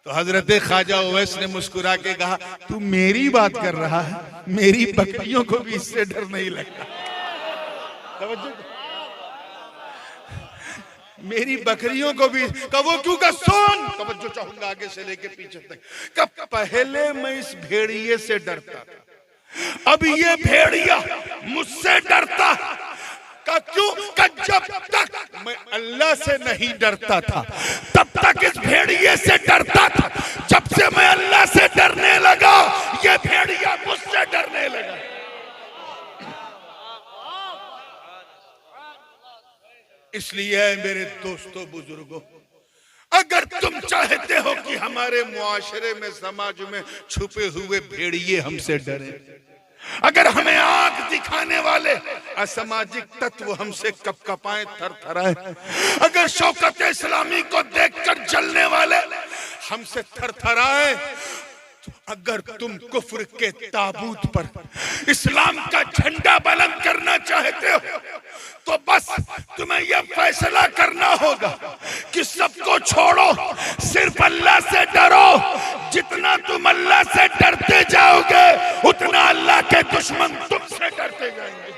तो हजरत ख्वाजा उवैस ने मुस्कुरा के कहा तू मेरी बात कर रहा है, मेरी बकरियों को भी इससे डर नहीं लगता। मेरी बकरियों को भी कबो क्यों का सुन, तवज्जो चाहूंगा आगे से लेके पीछे तक। कब पहले मैं इस भेड़िए से डरता था, अब ये भेड़िया मुझसे डरता का क्यों? का जब तक मैं अल्लाह से नहीं डरता था तब तक इस भेड़िए से डरता था। जब से मैं अल्लाह से डरने लगा ये भेड़िया मुझसे डरने लगा। इसलिए मेरे दोस्तों बुजुर्गों, अगर तुम चाहते हो कि हमारे मुआशरे में, समाज में छुपे हुए भेड़िए हमसे डरे, अगर हमें आंख दिखाने वाले असामाजिक तत्व हमसे कपकपाएं, थरथराए, अगर शौकत इस्लामी को देखकर जलने वाले हमसे थरथराए, तो अगर तुम कुफ्र के ताबूत पर इस्लाम का झंडा बुलंद करना चाहते हो तो बस तुम्हें यह फैसला करना होगा कि सबको छोड़ो, सिर्फ अल्लाह से डरो। जितना तुम अल्लाह से डरते जाओगे उतना अल्लाह के दुश्मन तुमसे डरते जाएंगे।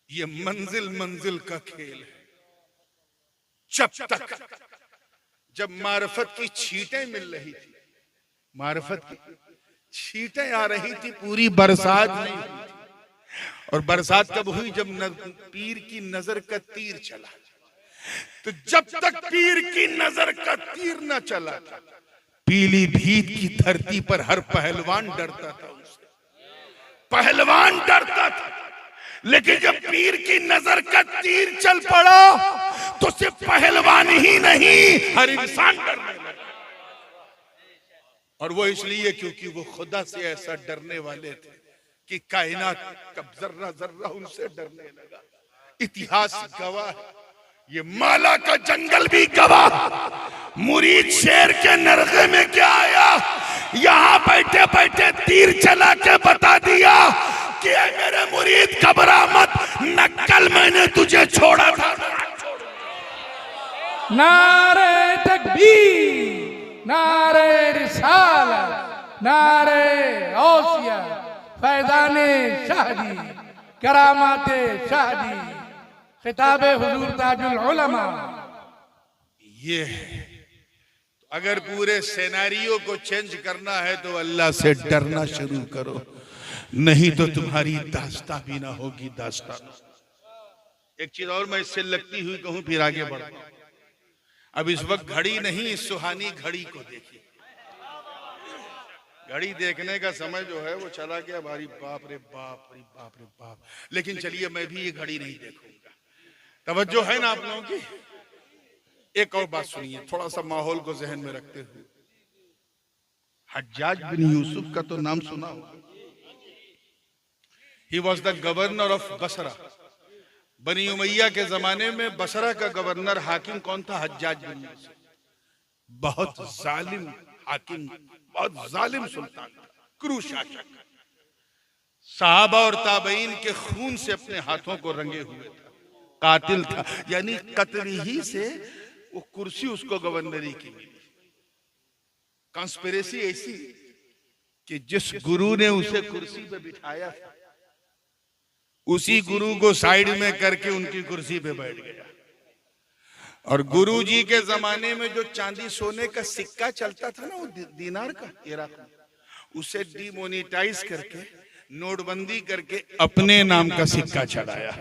ये मंजिल मंजिल का खेल है। जब मार्फत की छींटें मिल रही थी, मार्फत की छींटें आ रही थी, पूरी बरसात नहीं हुई थी। और बरसात कब हुई? जब पीर की नजर का तीर चला। तो जब तक पीर की नजर का तीर न चला था, पीलीभीत की धरती पर हर पहलवान डरता था उससे, पहलवान डरता था। लेकिन जब पीर की नजर का तीर चल पड़ा तो सिर्फ पहलवान ही नहीं, हर इंसान डरने लगा। और वो इसलिए क्योंकि वो खुदा से ऐसा डरने वाले थे कि कायनात का जर्रा जर्रा उनसे डरने लगा। इतिहास गवाह है, ये माला का जंगल भी गवाह। मुरीद शेर के नरगे में क्या आया, यहां बैठे बैठे तीर चला के बता दिया कि मेरे मुरीद घबरा मत, न कल मैंने तुझे छोड़ा था। नारे तकबीर, नारे रिसालत, नारे गौसिया, फैज़ाने शाहजी, करामाते शाहजी, खिताबे हुजूर ताजुल उलमा। ये अगर पूरे सिनेरियो को चेंज करना है तो अल्लाह से डरना शुरू करो, नहीं तो तुम्हारी दास्तां भी ना होगी दास्तां। एक चीज और मैं इससे लगती हुई कहूं फिर आगे बढ़। अब इस वक्त घड़ी नहीं, इस सुहानी घड़ी को देखिए। घड़ी देखने का समय जो है वो चला गया। भारी बाप रे बाप रे बाप रे बाप। लेकिन चलिए मैं भी ये घड़ी नहीं देखूंगा। तवज्जो है ना आप लोगों की? एक और बात सुनिए, थोड़ा सा माहौल को जहन में रखते हुए। हज्जाज बिन यूसुफ का तो नाम सुना होगा। He was the governor of Basra. बनी उमैया के जमाने में बसरा का गवर्नर हाकिम कौन था? हज्जाज बिन यूसुफ। बहुत जालिम हाकिम, बहुत जालिम सुल्तान था, क्रूर शासक। सहाबा और ताबईन के खून से अपने हाथों को रंगे हुए था, कातिल था। यानी कत्ल ही से वो कुर्सी उसको गवर्नरी की मिली। कॉन्स्पिरेसी ऐसी कि जिस गुरु ने उसे कुर्सी पे बिठाया था, उसी गुरु को साइड में करके उनकी कुर्सी पे बैठ गया। और गुरु जी के जमाने में जो चांदी सोने का सिक्का चलता था ना, वो दीनार का, इराक में, उसे डिमोनेटाइज करके नोटबंदी करके अपने नाम का सिक्का चढ़ाया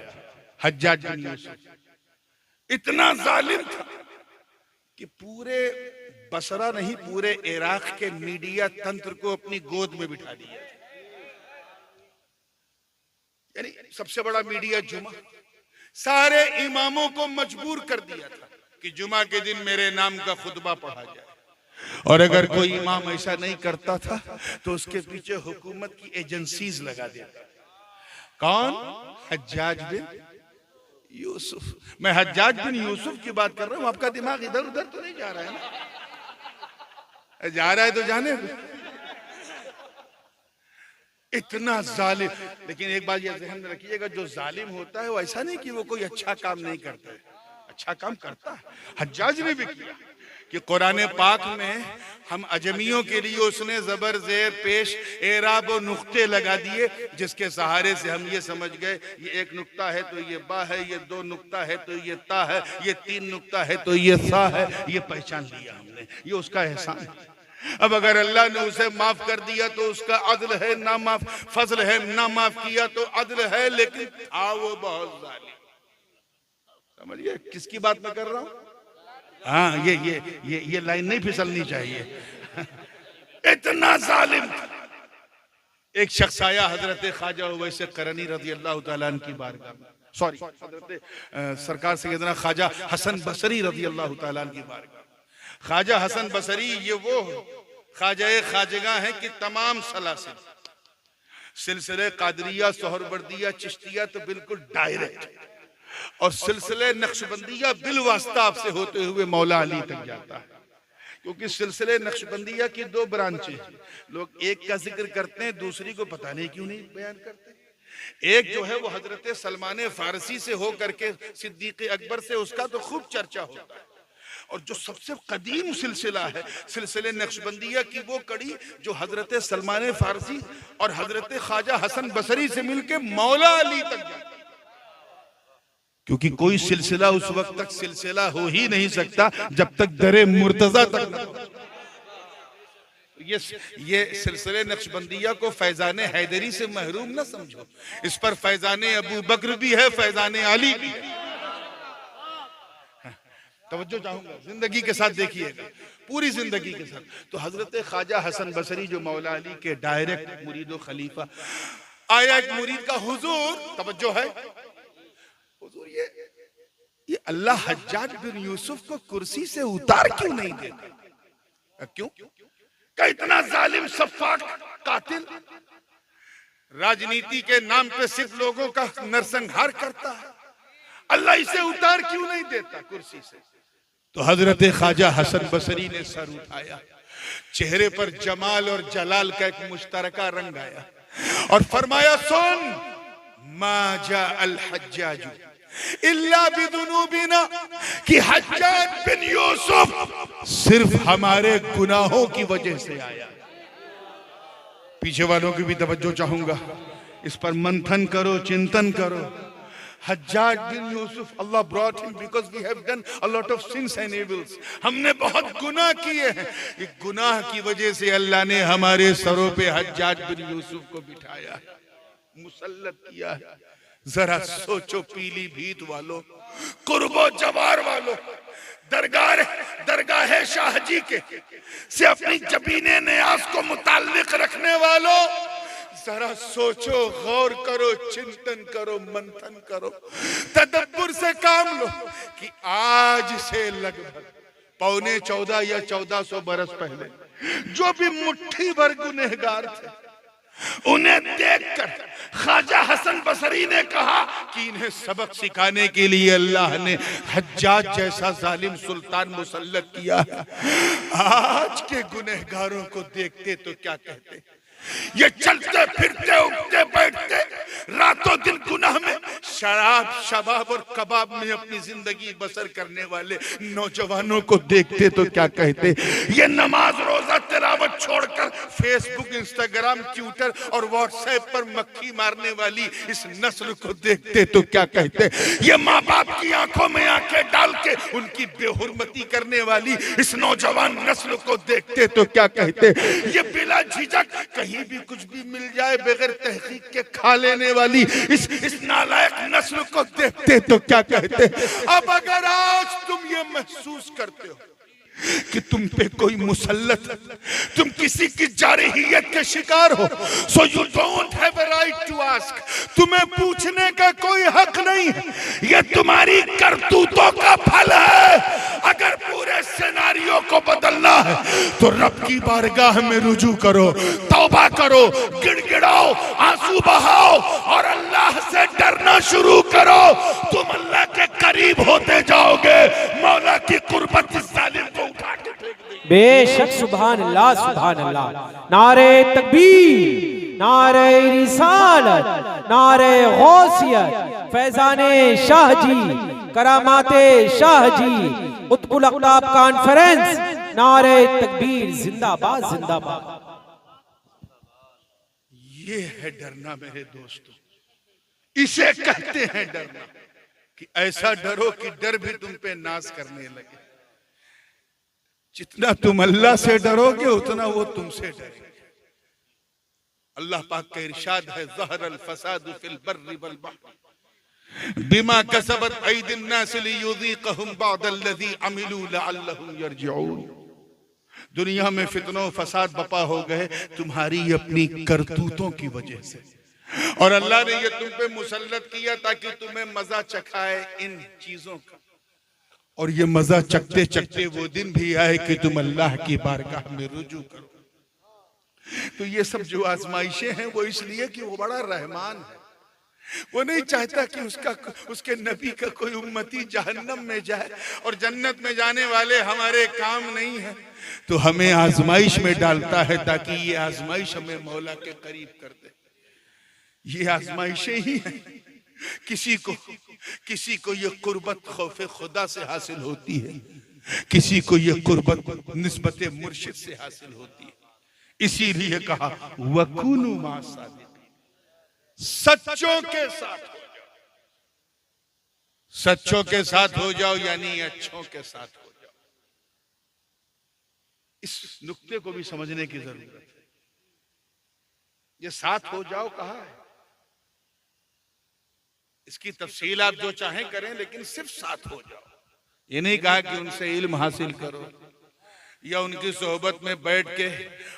हज्जाज बिन यूसुफ। इतना जालिम था कि पूरे बसरा नहीं, पूरे इराक के मीडिया तंत्र को अपनी गोद में बिठा दिया। यानी सबसे बड़ा मीडिया जुमा, सारे इमामों को मजबूर कर दिया था कि जुमा के दिन मेरे नाम का खुतबा पढ़ा जाए। और अगर कोई इमाम ऐसा नहीं करता था तो उसके पीछे हुकूमत की एजेंसीज लगा देता। कौन? हज्जाज बिन यूसुफ। मैं हज्जाज बिन यूसुफ की बात कर रहा हूं, आपका दिमाग इधर उधर तो नहीं जा रहा है ना? जा रहा है तो जाने। इतना जालिम। लेकिन एक बात ये ध्यान में रखिएगा, जो जालिम होता है वो ऐसा नहीं कि वो कोई अच्छा काम नहीं करता है, अच्छा काम करता है। हज्जाज ने भी किया कि कुरान पाक में हम अजमियों के लिए उसने जबर जेर पेश एराब और नुक्ते लगा दिए, जिसके सहारे से हम ये समझ गए ये एक नुक्ता है तो ये बा है, ये दो नुक्ता है तो ये ता है, ये तीन नुक्ता है तो ये सा है। ये पहचान लिया हमने, ये उसका एहसान है। अब अगर अल्लाह ने उसे माफ कर दिया तो उसका अदल है, ना माफ फजल है, ना माफ किया तो अदल है। लेकिन था वो बहुत जालिम। समझिए किसकी बात मैं कर रहा हूं? हाँ, ये लाइन नहीं फिसलनी चाहिए। इतना जालिम। एक शख्स आया हजरत ख्वाजा उवैस करनी रज़ी अल्लाह तआला अन्हु की बारगाह में, सॉरी हजरत सरकार सैयदना ख्वाजा हसन बसरी रज़ी अल्लाह तआला अन्हु की बारगाह। ख्वाजा हसन बसरी ये वो ख्वाजा ख्वाजगा है कि तमाम सलासिल सिलसिले कादरिया, सोहरवर्दिया, चिश्तिया तो बिल्कुल डायरेक्ट, और सिलसिले नक्शबंदिया बिलवास्ता से होते हुए मौला अली तक जाता है। क्योंकि सिलसिले नक्शबंदिया की दो ब्रांचें हैं। लोग एक का जिक्र करते हैं, दूसरी को पता नहीं क्यों नहीं बयान करते। एक जो है वो हजरत सलमान फारसी से हो करके सिद्दीक अकबर से, उसका तो खूब चर्चा होता है। और जो सबसे कदीम सिलसिला है सिलसिले नक्शबंदिया की, वो कड़ी जो हजरत सलमान फारसी और हजरत ख्वाजा हसन बसरी से मिलके मौला अली तक जाती है। क्योंकि कोई सिलसिला उस वक्त तक सिलसिला हो ही नहीं सकता जब तक दरे मुर्तजा तक न हो। ये सिलसिले नक्शबंदिया को फैजाने हैदरी से महरूम न समझो, इस पर फैजाने अबू बकर भी है, फैजाने अली भी है। तवज्जो चाहूंगा, जिंदगी के साथ देखिएगा, पूरी जिंदगी के साथ। तो हजरत ख्वाजा हसन बसरी जो मौला अली के डायरेक्ट मुरीद खलीफा, आया एक मुरीद का, हुजूर, तवज्जो है, हुजूर ये अल्लाह हज्जाज बिन यूसुफ को कुर्सी से उतार क्यों नहीं देता? क्यों? क्या इतना जालिम सफाक कातिल राजनीति के नाम पे सिर्फ लोगों का नरसंहार करता है, अल्लाह इसे उतार क्यों नहीं देता कुर्सी से? तो हजरत ख्वाजा हसन बसरी ने सर उठाया, चेहरे पर जमाल और जलाल का एक मुश्तरका रंग आया और फरमाया, सुन, मा जा अल हज्जाज इल्ला बिदुनूबिना, कि हज्जाज बिन यूसुफ सिर्फ हमारे गुनाहों की वजह से आया। पीछे वालों की भी तवज्जो चाहूंगा, इस पर मंथन करो, चिंतन करो। Hajjaj bin Yusuf, Allah brought him because we have done a lot of sins and evils, हमने बहुत गुनाह किए हैं, ये गुनाह की वजह से अल्लाह ने हमारे सरों पे हज्जाज बिन यूसुफ को बिठाया, मुसल्लत किया है। जरा सोचो, पीली भीत वालों, कुर्बो जवार वालों, दरगाह शाहजी के से अपनी जबीने नियाज को मुताल्लिक रखने वालों, जरा सोचो, गौर करो, चिंतन करो, मंथन करो, तदब्बुर से काम लो कि आज से लगभग 14.25 या 1400 बरस पहले जो भी मुट्ठी भर गुनहगार थे, उन्हें देखकर ख्वाजा हसन बसरी ने कहा कि इन्हें सबक सिखाने के लिए अल्लाह ने हज्जाज जैसा जालिम सुल्तान मुसल्लत किया है। आज के गुनहगारों को देखते तो क्या कहते, ये चलते फिरते उठते बैठते रातों दिन गुनाह में, शराब शबाब और कबाब में अपनी जिंदगी बसर करने वाले नौजवानों को देखते तो क्या कहते, ये नमाज रोजा तिलावत छोड़कर फेसबुक, इंस्टाग्राम, ट्विटर और व्हाट्सएप पर मक्खी मारने वाली इस नस्ल को देखते तो क्या कहते, ये माँ बाप की आंखों में आंखें डाल के उनकी बेहुरमती करने वाली इस नौजवान नस्ल को देखते तो क्या कहते, ये बिला झिझक कहीं भी कुछ भी मिल जाए बगैर तहकीक के खा लेने वाली इस नालायक नस्ल को देखते तो क्या कहते। अब अगर आज तुम ये महसूस करते हो कि तुम पे कोई मुसल्लत, तुम किसी की जारहियत के शिकार हो, so you don't have a right to ask, तुम्हें पूछने का कोई हक नहीं है, ये तुम्हारी करतूतों का फल है। अगर पूरे सिनेरियो को बदलना है तो रब की बारगाह में रुजू करो, तौबा करो, गिड़गिड़ाओ, आंसू बहाओ और अल्लाह से डरना शुरू करो। तुम अल्लाह के करीब होते जाओगे, मौला की कुर्बत इस जालिम को उठा के फेंक देगी। बेशक, सुभान अल्लाह, सुभान अल्लाह। नारे तकबीर, नारे रिसालत, नारे गौसियत, फैजाने शाह जी, करामाते शाह जी, कुतुबुल अक़ताब कॉन्फ्रेंस, नारे तकबीर, जिंदाबाद जिंदाबाद। ये है डरना मेरे दोस्तों, इसे कहते हैं डरना, कि ऐसा डरो कि डर भी तुम पे नाज करने लगे। जितना तुम अल्लाह से डरोगे उतना वो तुमसे डरेंगे। अल्लाह पाक का इरशाद है, ज़हरल फसादु फिल बर्रि वल बहर बिमा कसबत ऐदिन नास लियुज़ीक़हुम बअदल्लज़ी अमिलू लअल्लहुम यरजिऊन। दुनिया में फितनों फसाद बपा हो गए तुम्हारी अपनी करतूतों की वजह से, और अल्लाह ने ये तुम पे मुसल्लत किया ताकि तुम्हें मजा चखाए इन चीजों का, और ये मजा चखते चखते वो दिन भी आए कि तुम अल्लाह की बारगाह में रुजू करो। तो ये सब जो आजमाइशें हैं वो इसलिए कि वो बड़ा रहमान है, वो नहीं चाहता कि उसके नबी का कोई उम्मती जहन्नम में जाए और जन्नत में जाने वाले हमारे काम नहीं है, तो हमें आजमाइश में डालता है ताकि ये आजमाइश हमें मौला के करीब कर दे। ये आजमाइशें ही हैं। किसी को ये कुर्बत खौफे खुदा से हासिल होती है, किसी को ये कुर्बत निस्बत मुर्शिद से हासिल होती है। इसीलिए कहा वकुनु मा सादिक़ीन, सच्चों के साथ हो जाओ, सच्चों के साथ हो जाओ यानी अच्छों के साथ हो जाओ। इस नुक्ते को भी समझने की जरूरत है। ये साथ हो जाओ कहा है, इसकी तफसील आप जो चाहें करें, लेकिन सिर्फ साथ हो जाओ। ये नहीं कहा कि उनसे इल्म हासिल करो या उनकी सोहबत में बैठ के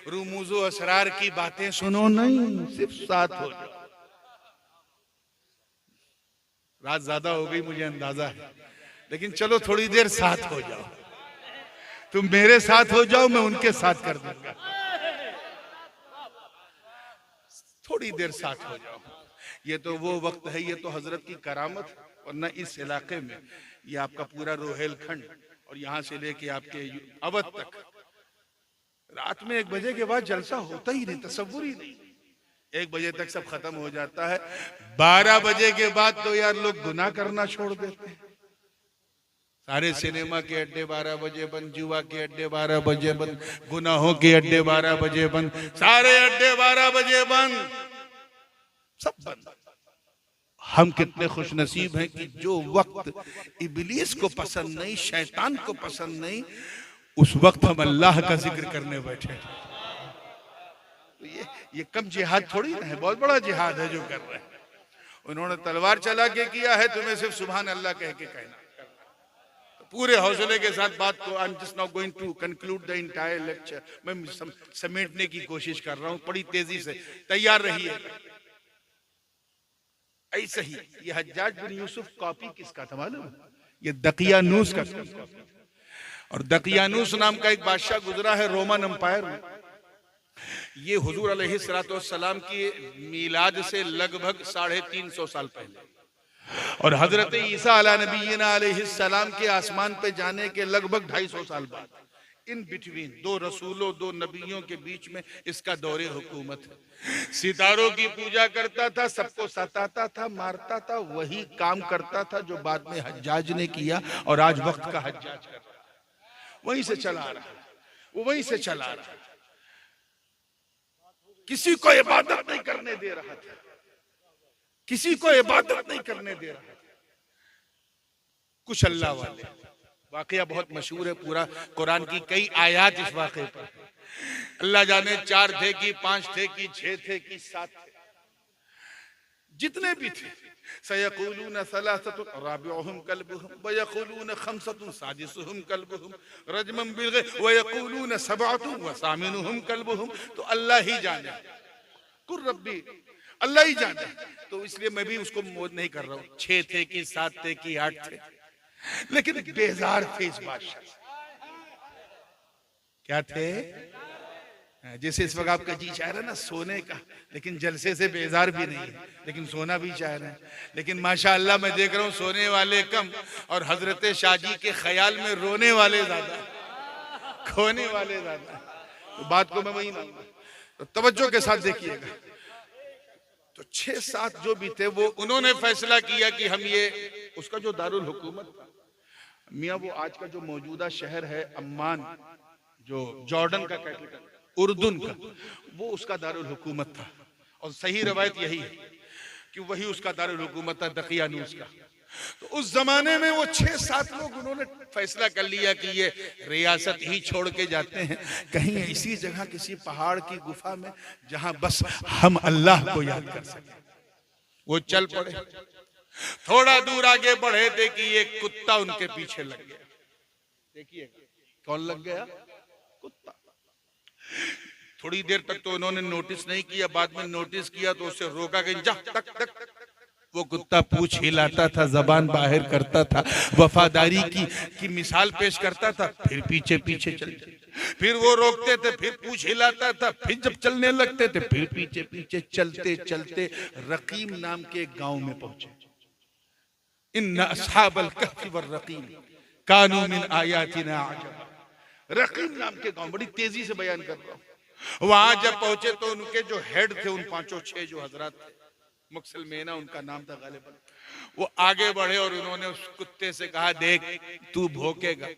रुमूजो असरार की बातें सुनो, नहीं, सिर्फ साथ हो जाओ। रात ज्यादा हो गई मुझे अंदाजा है, लेकिन चलो थोड़ी देर साथ हो जाओ। तुम मेरे साथ हो जाओ, मैं उनके साथ कर दूंगा। थोड़ी देर साथ हो जाओ। ये तो वो वक्त है, ये तो हजरत की करामत। वरना इस इलाके में ये आपका पूरा रोहेलखंड और यहां से लेके आपके अवध तक रात में 1 बजे के बाद जलसा होता ही नहीं, तसव्वुर ही नहीं। 1 बजे तक सब खत्म हो जाता है। 12 बजे के बाद तो यार लोग गुनाह करना छोड़ देते हैं। सारे सिनेमा के अड्डे 12 बजे बंद, जुआ के अड्डे 12 बजे बंद, गुनाहों के अड्डे 12 बजे बंद, सारे अड्डे 12 बजे बंद, सब बंद। हम कितने खुशनसीब हैं कि जो वक्त इब्लीस को पसंद नहीं, शैतान को पसंद नहीं, उस वक्त हम अल्लाह का जिक्र करने बैठे। तो ये कम जिहाद थोड़ी ना है, बहुत बड़ा जिहाद है जो कर रहे हैं। उन्होंने तलवार चला के किया है, तुम्हें सिर्फ सुभान अल्लाह कह के कहना। तो पूरे हौसले के साथ बात को, I am just now going to conclude the entire lecture, मैं समेटने की कोशिश कर रहा हूं। बड़ी तेजी से तैयार रहिए। ऐसे ही ये हज्जाज बिन यूसुफ कॉपी किसका था मालूम? ये दकियानूस का था। और दकियानूस नाम का एक बादशाह गुजरा है रोमन एम्पायर में। ये हुजूर अलैहिस्सलाम की मीलाद से लगभग 350 साल पहले, और हजरत ईसा अला नबीना अलैहिस्सलाम के आसमान पे जाने के लगभग 250 साल बाद, इन बिटवीन 2 रसूलों 2 नबियों के बीच में इसका दौरे हुकूमत है। सितारों की पूजा करता था, सबको सताता था, मारता था, वही काम करता था जो बाद में हज्जाज ने किया और आज वक्त का हज्जाज कर रहा है। वहीं से चला रहा है, वो वहीं से चला रहा है। किसी को इबादत नहीं करने दे रहा था, किसी को इबादत नहीं करने दे रहा था। कुछ अल्लाह वाले, वाकया बहुत मशहूर है, पूरा कुरान की कई आयत इस वाकये पर। अल्लाह जाने 4 थे कि 5 थे कि 6 थे कि 7 थे, जितने भी थे। सयक़ूलून सलासतुन राबिउहुम कल्बुहुम व यक़ूलून खम्सतुन सादिसुहुम कल्बुहुम रजमन बिलग़ैब व यक़ूलून सबअतुन व सामिनुहुम कल्बुहुम। तो अल्लाह ही जाने, कुल रब्बी, अल्लाह ही जाने। तो इसलिए मैं भी उसको मोद नहीं कर रहा हूँ 6 थे कि 7 थे कि 8 थे, लेकिन बेजार थे इस बादशाह। क्या थे? जैसे इस वक्त आपका जी चाह रहा है ना सोने का, लेकिन जलसे से बेजार भी नहीं है, लेकिन सोना भी चाह रहे हैं। लेकिन माशाअल्लाह मैं देख रहा हूँ सोने वाले कम और हजरत शाहजी के ख्याल में रोने वाले ज्यादा, खोने वाले ज्यादा। तो बात को मैं वही मानूंगा, तो तवज्जो के साथ देखिएगा। तो 6-7 जो भी थे वो उन्होंने फैसला किया कि हम ये, उसका जो दारुल हुकूमत था मियाँ, वो आज का जो मौजूदा शहर है अम्मान, जो जॉर्डन का कैपिटल, उर्दून का, वो उसका दारुल हुकूमत था। और सही रवायत यही है कि वही उसका दारुल हुकूमत था, दकियानूस का। तो उस जमाने में वो 6-7 लोग उन्होंने फैसला कर लिया कि ये रियासत ही छोड़ के जाते हैं कहीं इसी जगह किसी पहाड़ की गुफा में जहां बस हम अल्लाह को याद कर सके। वो चल पड़े, थोड़ा दूर आगे बढ़े थे कि ये कुत्ता उनके पीछे लग गया। देखिए कौन लग गया? कुत्ता। थोड़ी देर तक तो उन्होंने नोटिस नहीं किया, बाद में नोटिस किया तो उससे रोका गया। जा तक तक वो कुत्ता पूंछ हिलाता था, जबान बाहर करता था, वफादारी की मिसाल पेश करता था, फिर पीछे पीछे चलते, फिर वो रोकते थे, फिर पूंछ हिलाता था, फिर जब चलने लगते थे फिर पीछे पीछे चलते चलते रकीम नाम के गांव में पहुंचे। इन्ना अस्हाबल कहफ़ि वर्रक़ीम कानू मिन आयातिना अजब। रकीम नाम के गांव, बड़ी तेजी से बयान कर रहा हूं। वहां जब पहुंचे तो उनके जो हेड थे, उन 5-6 जो हजरात थे, मुक्सलमेना उनका नाम था गालिबन, वो आगे बढ़े और उन्होंने उस कुत्ते से कहा, देख तू भौंकेगा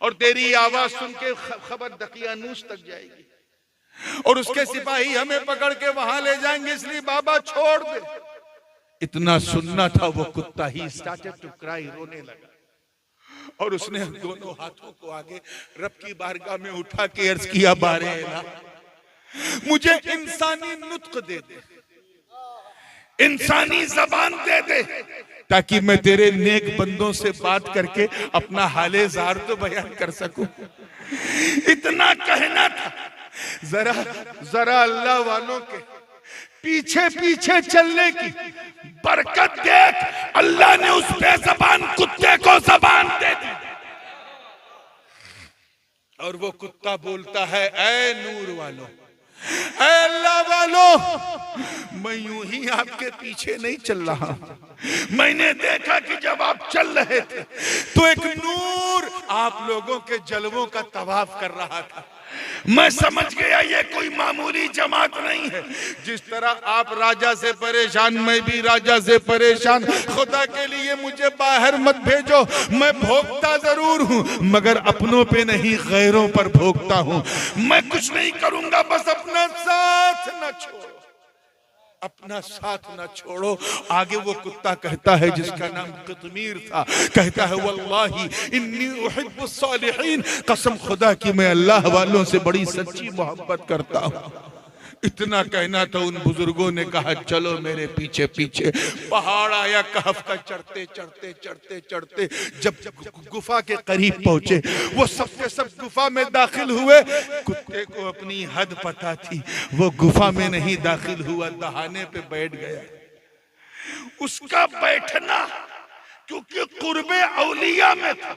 और तेरी आवाज सुन के खबर दकियानूस तक जाएगी और उसके सिपाही हमें पकड़ के वहां ले जाएंगे, इसलिए बाबा छोड़ दे। इतना सुनना था वो कुत्ता ही स्टार्टेड टू क्राई, रोने लगा और उसने दोनों हाथों को आगे रब की बारगाह में उठा के अर्ज किया, बारे अल्लाह मुझे इंसानी नुत्क दे दे, इंसानी जबान दे दे, ताकि मैं तेरे नेक बंदों से बात करके अपना हाले जार तो बयान कर सकूं। इतना कहना था। जरा जरा अल्लाह वालों के पीछे पीछे चलने की बरकत देख, अल्लाह ने उस बेज़बान कुत्ते को जबान दे दी। और वो कुत्ता बोलता है, ऐ नूर वालों, ऐ अल्लाह वालों, मैं यूं ही आपके पीछे नहीं चल रहा। मैंने देखा कि जब आप चल रहे थे तो एक नूर आप लोगों के जलवों का तवाफ कर रहा था। मैं समझ गया ये कोई मामूली जमात नहीं है। जिस तरह आप राजा से परेशान, मैं भी राजा से परेशान। खुदा के लिए मुझे बाहर मत भेजो, मैं भोगता जरूर हूँ मगर अपनों पे नहीं, गैरों पर भोगता हूँ। मैं कुछ नहीं करूंगा, बस अपना साथ न छोड़ो, अपना साथ न छोड़ो। आगे वो कुत्ता कहता है, जिसका नाम क़ितमीर था, कहता है, वल्लाही इन्नी उहिब्बुस सालिहीन, कसम खुदा की मैं अल्लाह वालों से बड़ी सच्ची मोहब्बत करता हूँ। इतना कहना था, उन बुजुर्गों ने कहा, चलो मेरे पीछे पीछे। पहाड़ आया कहफ का, चढ़ते चढ़ते चढ़ते चढ़ते जब गुफा के करीब पहुंचे, वो सबके सब गुफा में दाखिल हुए। कुत्ते को अपनी हद पता थी, वो गुफा में नहीं दाखिल हुआ, दहाने पे बैठ गया। उसका बैठना क्योंकि कुर्बे औलिया में था।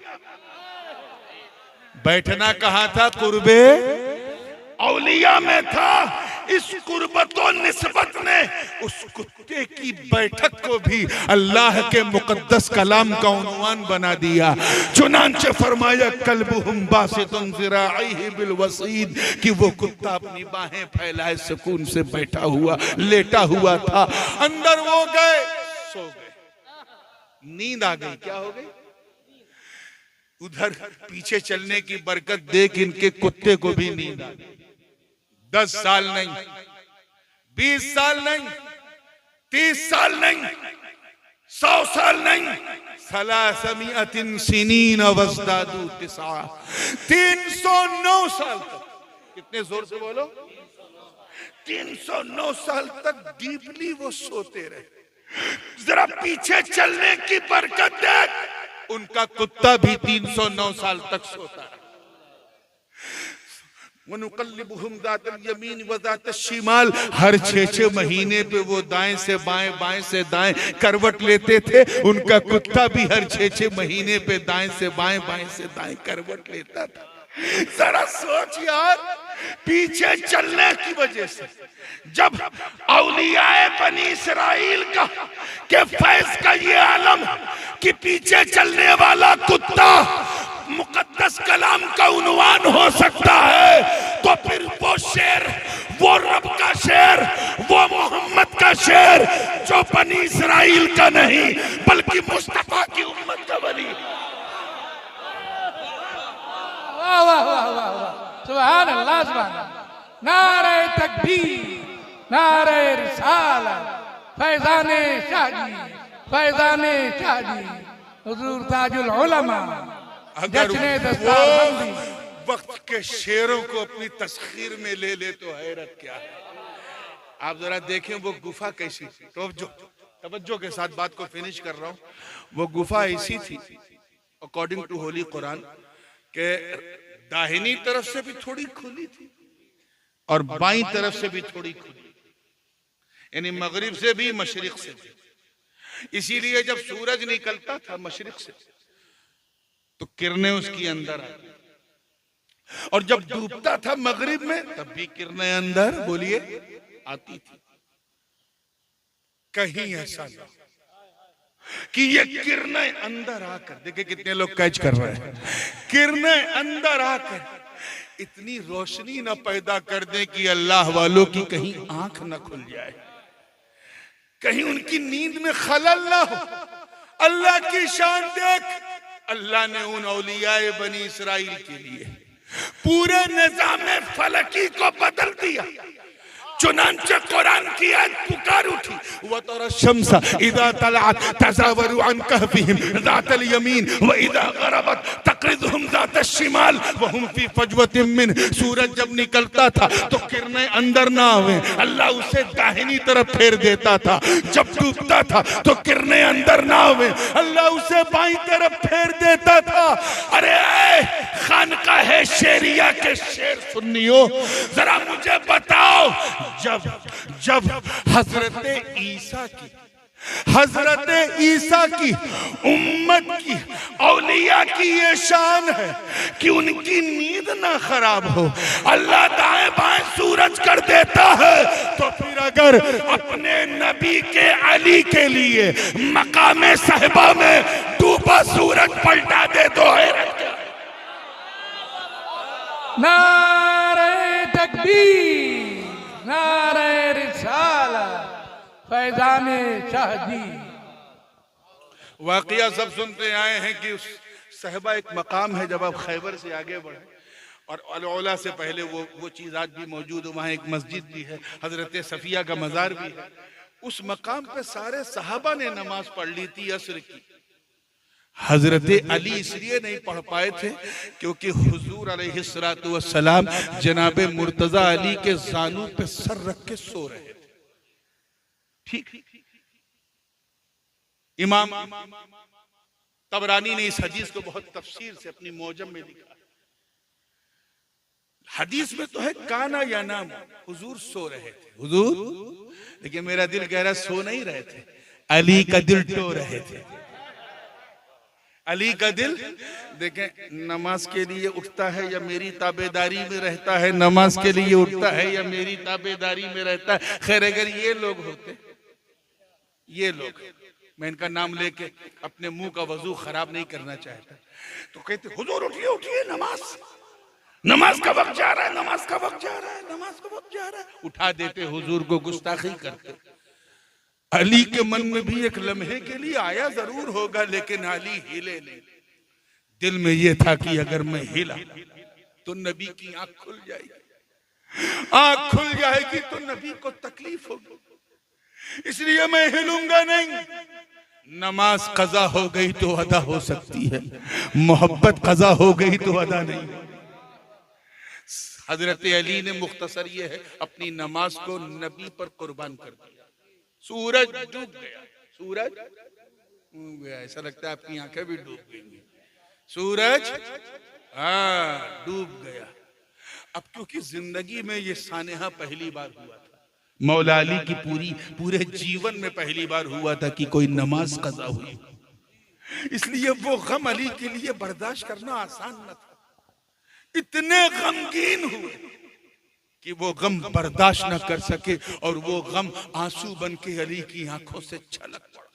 बैठना कहाँ था? कुर्बे औलिया में था। इस कुर्बतो निस्बत ने उस कुत्ते की बैठक को भी अल्लाह के मुकद्दस कलाम का उन्वान बना दिया। चुनांचे फरमाया, कल्बुहुम बासितुन ज़िराइहि बिल वसीद, कि वो कुत्ता अपनी बाहें फैलाए सुकून से बैठा हुआ, लेटा हुआ था। अंदर वो गए, सो गए, नींद आ गई। क्या हो गई? उधर पीछे चलने की बरकत देख इनके कुत्ते को भी नींद आ गई। 10 साल नहीं, 20 साल नहीं, 30 साल नहीं, 100 साल नहीं, 300 सिनीन वज़दादू 9 309 साल तक। कितने जोर से बोलो? 309 साल तक डीपली वो सोते रहे। जरा पीछे चलने की बरकत देख, उनका कुत्ता भी 309 साल तक सोता है। वनुक़ल्लिबुहुम ज़ातल यमीन व ज़ातश शिमाल, हर 6-6 महीने पे वो दाएं से बाएं, बाएं से दाएं करवट लेते थे। उनका कुत्ता भी हर 6-6 महीने पे दाएं से बाएं, बाएं से दाएं करवट लेता था। जरा सोच यार, पीछे चलने की वजह से जब औलियाए बनी इसराइल का के फैज का ये आलम कि पीछे चलने वाला कुत्ता मुकद्दस कलाम का उन्वान हो सकता है, तो फिर वो शेर, वो रब का शेर, वो मोहम्मद का शेर, जो बनी इसराइल का नहीं बल्कि मुस्तफा की उम्मत का वली। वाह वाह वाह वाह वाह, सुभान अल्लाह, सुभान अल्लाह। नारे तकबीर, नारे रिसालत, फैज़ाने शाहजी, फैज़ाने शाहजी, हुजूर ताजुल उलमा। अगर वो वक्त के शेरों को अपनी तस्खीर में ले ले तो हैरत क्या है। आप जरा देखें वो गुफा कैसी थी। तवज्जो के साथ बात को फिनिश कर रहा हूँ। वो गुफा ऐसी थी, अकॉर्डिंग टू होली कुरान, के दाहिनी तरफ से भी थोड़ी खुली थी और बाईं तरफ से भी थोड़ी खुली, यानी मगरिब से भी मशरिक से भी। इसीलिए जब सूरज निकलता था मशरिक से तो किरणें उसकी अंदर आती, और जब डूबता था मगरिब में तब भी किरणें अंदर, बोलिए, आती थी। कहीं ऐसा ना कि ये किरणें अंदर आकर, देखिए कितने लोग कैच कर रहे हैं, किरणें अंदर आकर इतनी रोशनी न पैदा कर दे कि अल्लाह वालों की कहीं आंख न खुल जाए, कहीं उनकी नींद में खलल ना हो। अल्लाह की शान देख, अल्लाह ने उन औलियाए बनी इसराइल के लिए पूरे निजाम फलकी को बदल दिया। चुनांचे कुरान की आयत पुकार उठी, व तरा शम्सा इदा तलअत तज़ावरु अन कहफिहिम ज़ातल यमीन व इदा गरबत तक़रिज़ुहुम ज़ातश शिमाल व हुम फी फजवतिन मिन। सूरज जब निकलता था तो किरणें अंदर ना आवे, अल्लाह उसे दाहिनी तरफ फेर देता था। जब डूबता था तो किरणें अंदर ना आवे, अल्लाह उसे बाईं तरफ फेर देता था। अरे खानकाह शेरिया के शेर सुन्नियों, जरा मुझे बताओ, जब हजरत ईसा की उम्मत की औलिया की ये शान है कि उनकी नींद ना खराब हो, अल्लाह दाएं बाएं सूरज कर देता है, तो फिर अगर अपने नबी के अली के लिए मकामे साहिबा में डूबा सूरज पलटा दे तो हैरत क्या? नारे तकबीर, नारे रिसालत, फैजाने शाहजी। वाकया सब सुनते आए हैं कि उस सहबा एक मकाम है, जब आप खैबर से आगे बढ़े और अल-औला से पहले वो चीज आज भी मौजूद है, वहाँ एक मस्जिद भी है, हजरत सफिया का मजार भी है। उस मकाम पे सारे सहाबा ने नमाज पढ़ ली थी असर की। हजरत अली इसलिए नहीं पढ़ पाए थे क्योंकि हुजूर अलैहिस्सलातु वस्सलाम जनाबे मुर्तजा अली के जानू पे सर रख के सो रहे थे। ठीक, इमाम तबरानी ने इस हदीस को बहुत तफसीर से अपनी मौजम में लिखा। हदीस में तो है काना या नाम, हुजूर सो रहे थे, हुजूर, लेकिन मेरा दिल कह रहा सो नहीं रहे थे, अली का दिल टो रहे थे। अली का दिल देखें, नमाज के लिए उठता है या मेरी ताबेदारी में रहता है, नमाज के लिए उठता है या मेरी ताबेदारी में रहता है। खैर अगर ये लोग होते, ये लोग, मैं इनका नाम लेके अपने मुंह का वजू खराब नहीं करना चाहता, तो कहते हुजूर उठिए उठिए, नमाज का वक्त जा रहा है, नमाज का वक्त जा रहा है, नमाज का वक्त जा रहा है, उठा देते, हुजूर को गुस्ताखी करते। अली के मन में भी एक लम्हे के लिए आया जरूर होगा, लेकिन अली हिले नहीं। दिल में यह था कि अगर मैं हिला तो नबी की आंख खुल जाएगी, आंख खुल जाएगी तो नबी को तकलीफ होगी, इसलिए मैं हिलूंगा नहीं। नमाज कजा हो गई तो अदा हो सकती है, मोहब्बत कजा हो गई तो अदा नहीं। हजरत अली ने मुख्तसर ये है अपनी नमाज को नबी पर कुर्बान कर दिया। सूरज डूब गया, सूरज डूब गया, ऐसा लगता है आपकी आंखें भी डूब गई। सूरज डूब गया। अब क्योंकि जिंदगी में ये सानेहा पहली बार हुआ था, मौला अली की पूरे जीवन में पहली बार हुआ था कि कोई नमाज कज़ा हुई, इसलिए वो गम अली के लिए बर्दाश्त करना आसान न था। इतने गमगीन हुए कि वो गम बर्दाश्त न कर सके और वो गम आंसू बन के अली की आंखों से छलक पड़ा।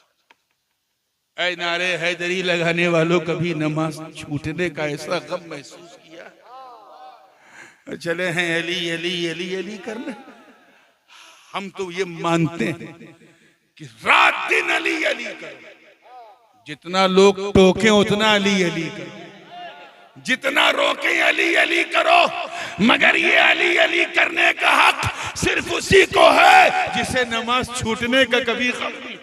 ऐ नारे हैदरी लगाने वालों, कभी नमाज छूटने का ऐसा गम महसूस किया? चले हैं अली अली अली अली करने। हम तो ये मानते हैं कि रात दिन अली अली करो, जितना लोग टोके उतना अली अली करो, जितना रोके अली अली करो, मगर ये अली अली करने का हक सिर्फ उसी को है जिसे नमाज छूटने का कभी गम नहीं।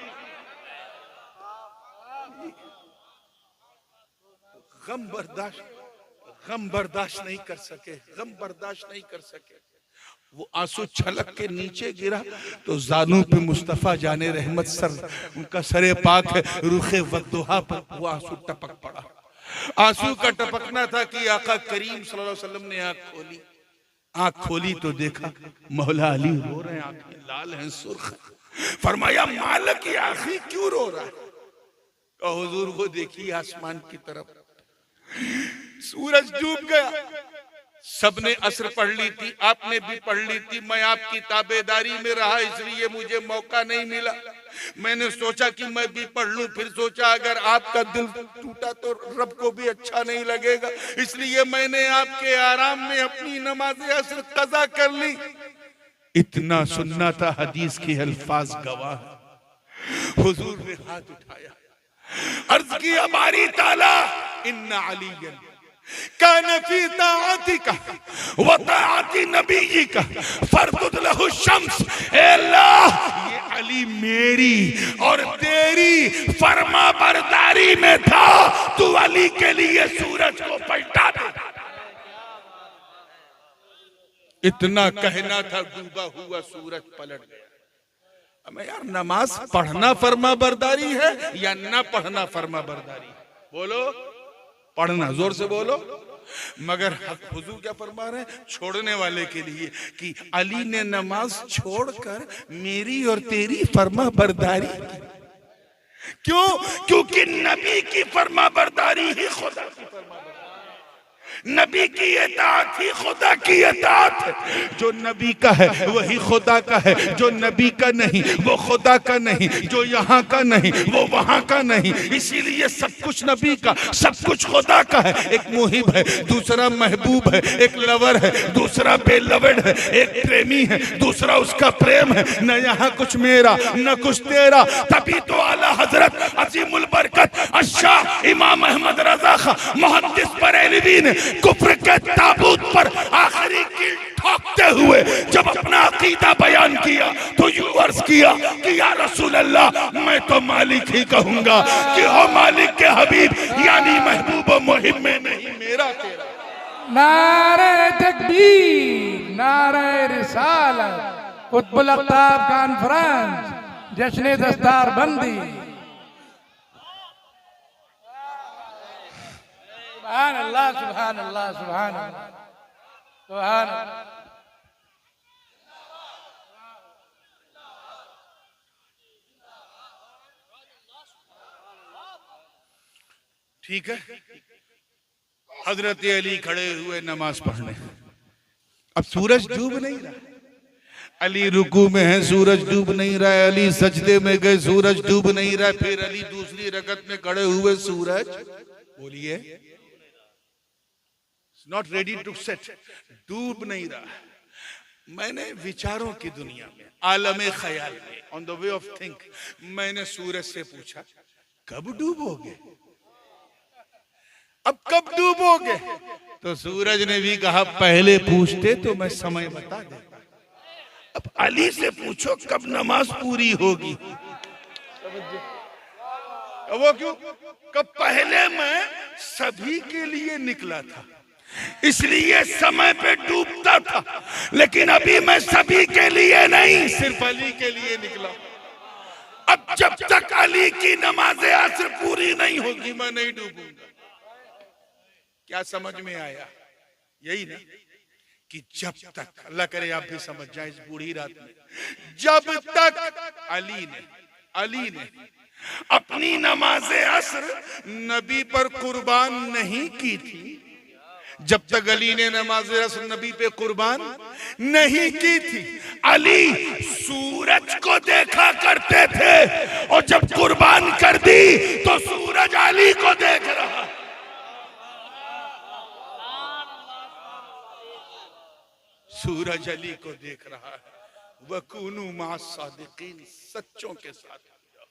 गम बर्दाश्त नहीं कर सके, गम बर्दाश्त नहीं कर सके। वो आंसू छलक के नीचे गिरा तो जानू पे मुस्तफा जाने रहमत सर, उनका सरे पाक है, रुखे वद्दुहा पर वो आंसू टपक पड़ा। आंसू का टपकना था कि आका करीम सल्लल्लाहु अलैहि वसल्लम ने आंख खोली तो देखा मौला अली रो रहे हैं, आंखें लाल हैं, सुर्ख। फरमाया मालिक की आंखें क्यों रो रहा है? तो हुजूर वो देखिए आसमान की तरफ, सूरज डूब गया। सबने असर पढ़ ली थी, आपने भी पढ़ ली थी, मैं आपकी ताबेदारी में रहा इसलिए मुझे मौका नहीं मिला। मैंने सोचा कि मैं भी पढ़ लूं, फिर सोचा अगर आपका दिल टूटा तो रब को भी अच्छा नहीं लगेगा, इसलिए मैंने आपके आराम में अपनी नमाज असर कज़ा कर ली। इतना सुनना था, हदीस के अल्फाज गवाह। हुजूर ने हाथ उठाया, अर्ज किया बारी ताला इन्ना अलियन कान फी ताअतिका व ताती नबी जी का फरदुद लहु शम्स, ए अल्लाह ये अली मेरी और तेरी फरमा बरदारी में था, तू अली के लिए सूरज को पलटा दे। इतना कहना था, डूबा हुआ सूरज पलट गया। हमें यार नमाज पढ़ना फरमा बरदारी है या ना पढ़ना फरमा बरदारी? बोलो, पढ़ना, जोर से बोलो। मगर हुजूर क्या फरमा रहे हैं छोड़ने वाले के लिए कि अली ने नमाज छोड़कर मेरी और तेरी फरमा बरदारी की। क्यों? क्योंकि नबी की फरमा बरदारी ही खुदा की फरमा बरदारी, नबी की इताअत ही खुदा की इताअत है। जो नबी का है वही खुदा का है, जो नबी का नहीं वो खुदा का नहीं, जो यहाँ का नहीं वो वहाँ का नहीं। इसीलिए सब कुछ नबी का, सब कुछ खुदा का है। एक मुहिब है, दूसरा महबूब है, एक लवर है, दूसरा बेलवड है, एक प्रेमी है, दूसरा उसका प्रेम है। न यहाँ कुछ मेरा न कुछ तेरा। तभी तो आला हजरत अजीमुल बरकत अशाह इमाम अहमद रजा खां मुहद्दिस बरेलवी ने कुफ्र के ताबूत पर आखिरी कील ठोकते हुए जब अपना अकीदा बयान किया तो यूं अर्ज किया कि या रसूल अल्लाह, मैं तो मालिक ही कहूंगा कि हो मालिक के हबीब, यानी महबूब व मुहिब में नहीं मेरा तेरा। नारे तकबीर, नारे रिसालत, कुतुबुल अख्ताब कॉन्फ्रेंस, जश्न दस्तार बंदी। सुभान अल्लाह, सुभान अल्लाह, सुभान अल्लाह, सुभान अल्लाह। ठीक है, हजरत अली खड़े हुए नमाज पढ़ने। अब सूरज डूब नहीं रहा, अली रुकू में है, सूरज डूब नहीं रहा है। अली सजदे में गए, सूरज डूब नहीं रहा है। फिर अली दूसरी रकत में खड़े हुए, सूरज बोलिए नॉट रेडी टू सेट, डूब नहीं रहा। मैंने विचारों की दुनिया में, आलमे ख्याल में, on the way of think, मैंने सूरज से पूछा कब डूबोगे, अब कब डूबोगे? तो सूरज ने भी कहा पहले पूछते तो मैं समय बता देता। अब अली से पूछो कब नमाज पूरी होगी। वो क्यों? कब पहले मैं सभी के लिए निकला था, इसलिए समय पे डूबता था, लेकिन अभी मैं सभी के लिए नहीं, सिर्फ अली के लिए निकला। अब जब तक अली की नमाज असर पूरी नहीं होगी मैं नहीं डूबूंगा। क्या समझ में आया? यही ना कि जब तक, अल्लाह करे आप भी समझ जाए इस बूढ़ी रात में, जब तक अली ने अपनी नमाज असर नबी पर कुर्बान नहीं की थी, जब तक अली ने नमाज असर नबी पे कुर्बान नहीं की थी, अली सूरज को देखा करते थे, और जब कुर्बान कर दी तो सूरज अली को देख रहा। सूरज अली को देख रहा है। वकूनु मा सादिकीन, सच्चों के साथ हो जाओ।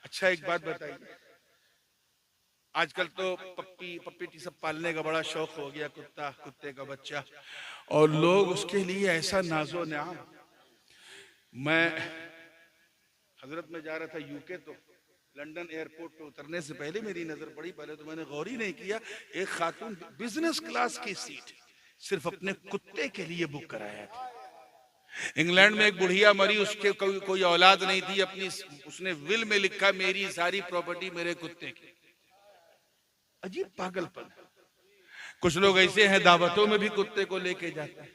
अच्छा एक बात बताइए, आजकल तो पप्पी सब पालने का बड़ा शौक हो गया, कुत्ते का बच्चा, और लोग उसके लिए ऐसा नाजो न्याम। मैं हजरत में जा रहा था यूके, तो लंदन एयरपोर्ट पे उतरने से पहले मेरी नजर पड़ी, पहले तो मैंने गौर ही नहीं किया, एक खातून बिजनेस क्लास की सीट सिर्फ अपने कुत्ते के लिए बुक कराया था। इंग्लैंड में एक बुढ़िया मरी, उसके कोई औलाद नहीं थी, अपनी उसने विल में लिखा मेरी सारी प्रॉपर्टी मेरे कुत्ते की। अजीब पागलपन। कुछ लोग ऐसे हैं दावतों में भी कुत्ते को लेके जाते हैं,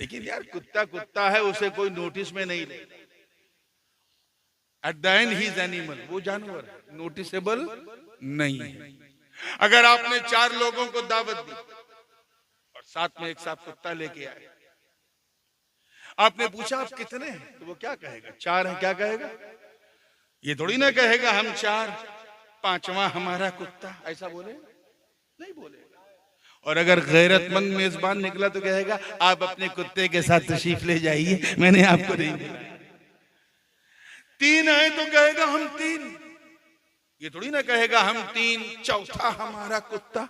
लेकिन यार कुत्ता है, उसे कोई नोटिस में नहीं ले। At the and he is animal, वो जानवर नोटिसेबल नहीं है। अगर आपने 4 लोगों को दावत दी और साथ में एक साथ कुत्ता लेके आए, आपने पूछा आप कितने हैं, तो वो क्या कहेगा? 4 हैं। क्या कहेगा? ये थोड़ी ना कहेगा हम 4, 5वां हमारा कुत्ता, ऐसा बोले नहीं बोलेगा। और अगर गैरतमंद मेजबान निकला तो कहेगा आप अपने कुत्ते के साथ तशरीफ ले जाइए, मैंने आपको नहीं बुलाया। 3 है तो कहेगा हम 3, ये थोड़ी ना कहेगा हम 3, 4था हमारा कुत्ता,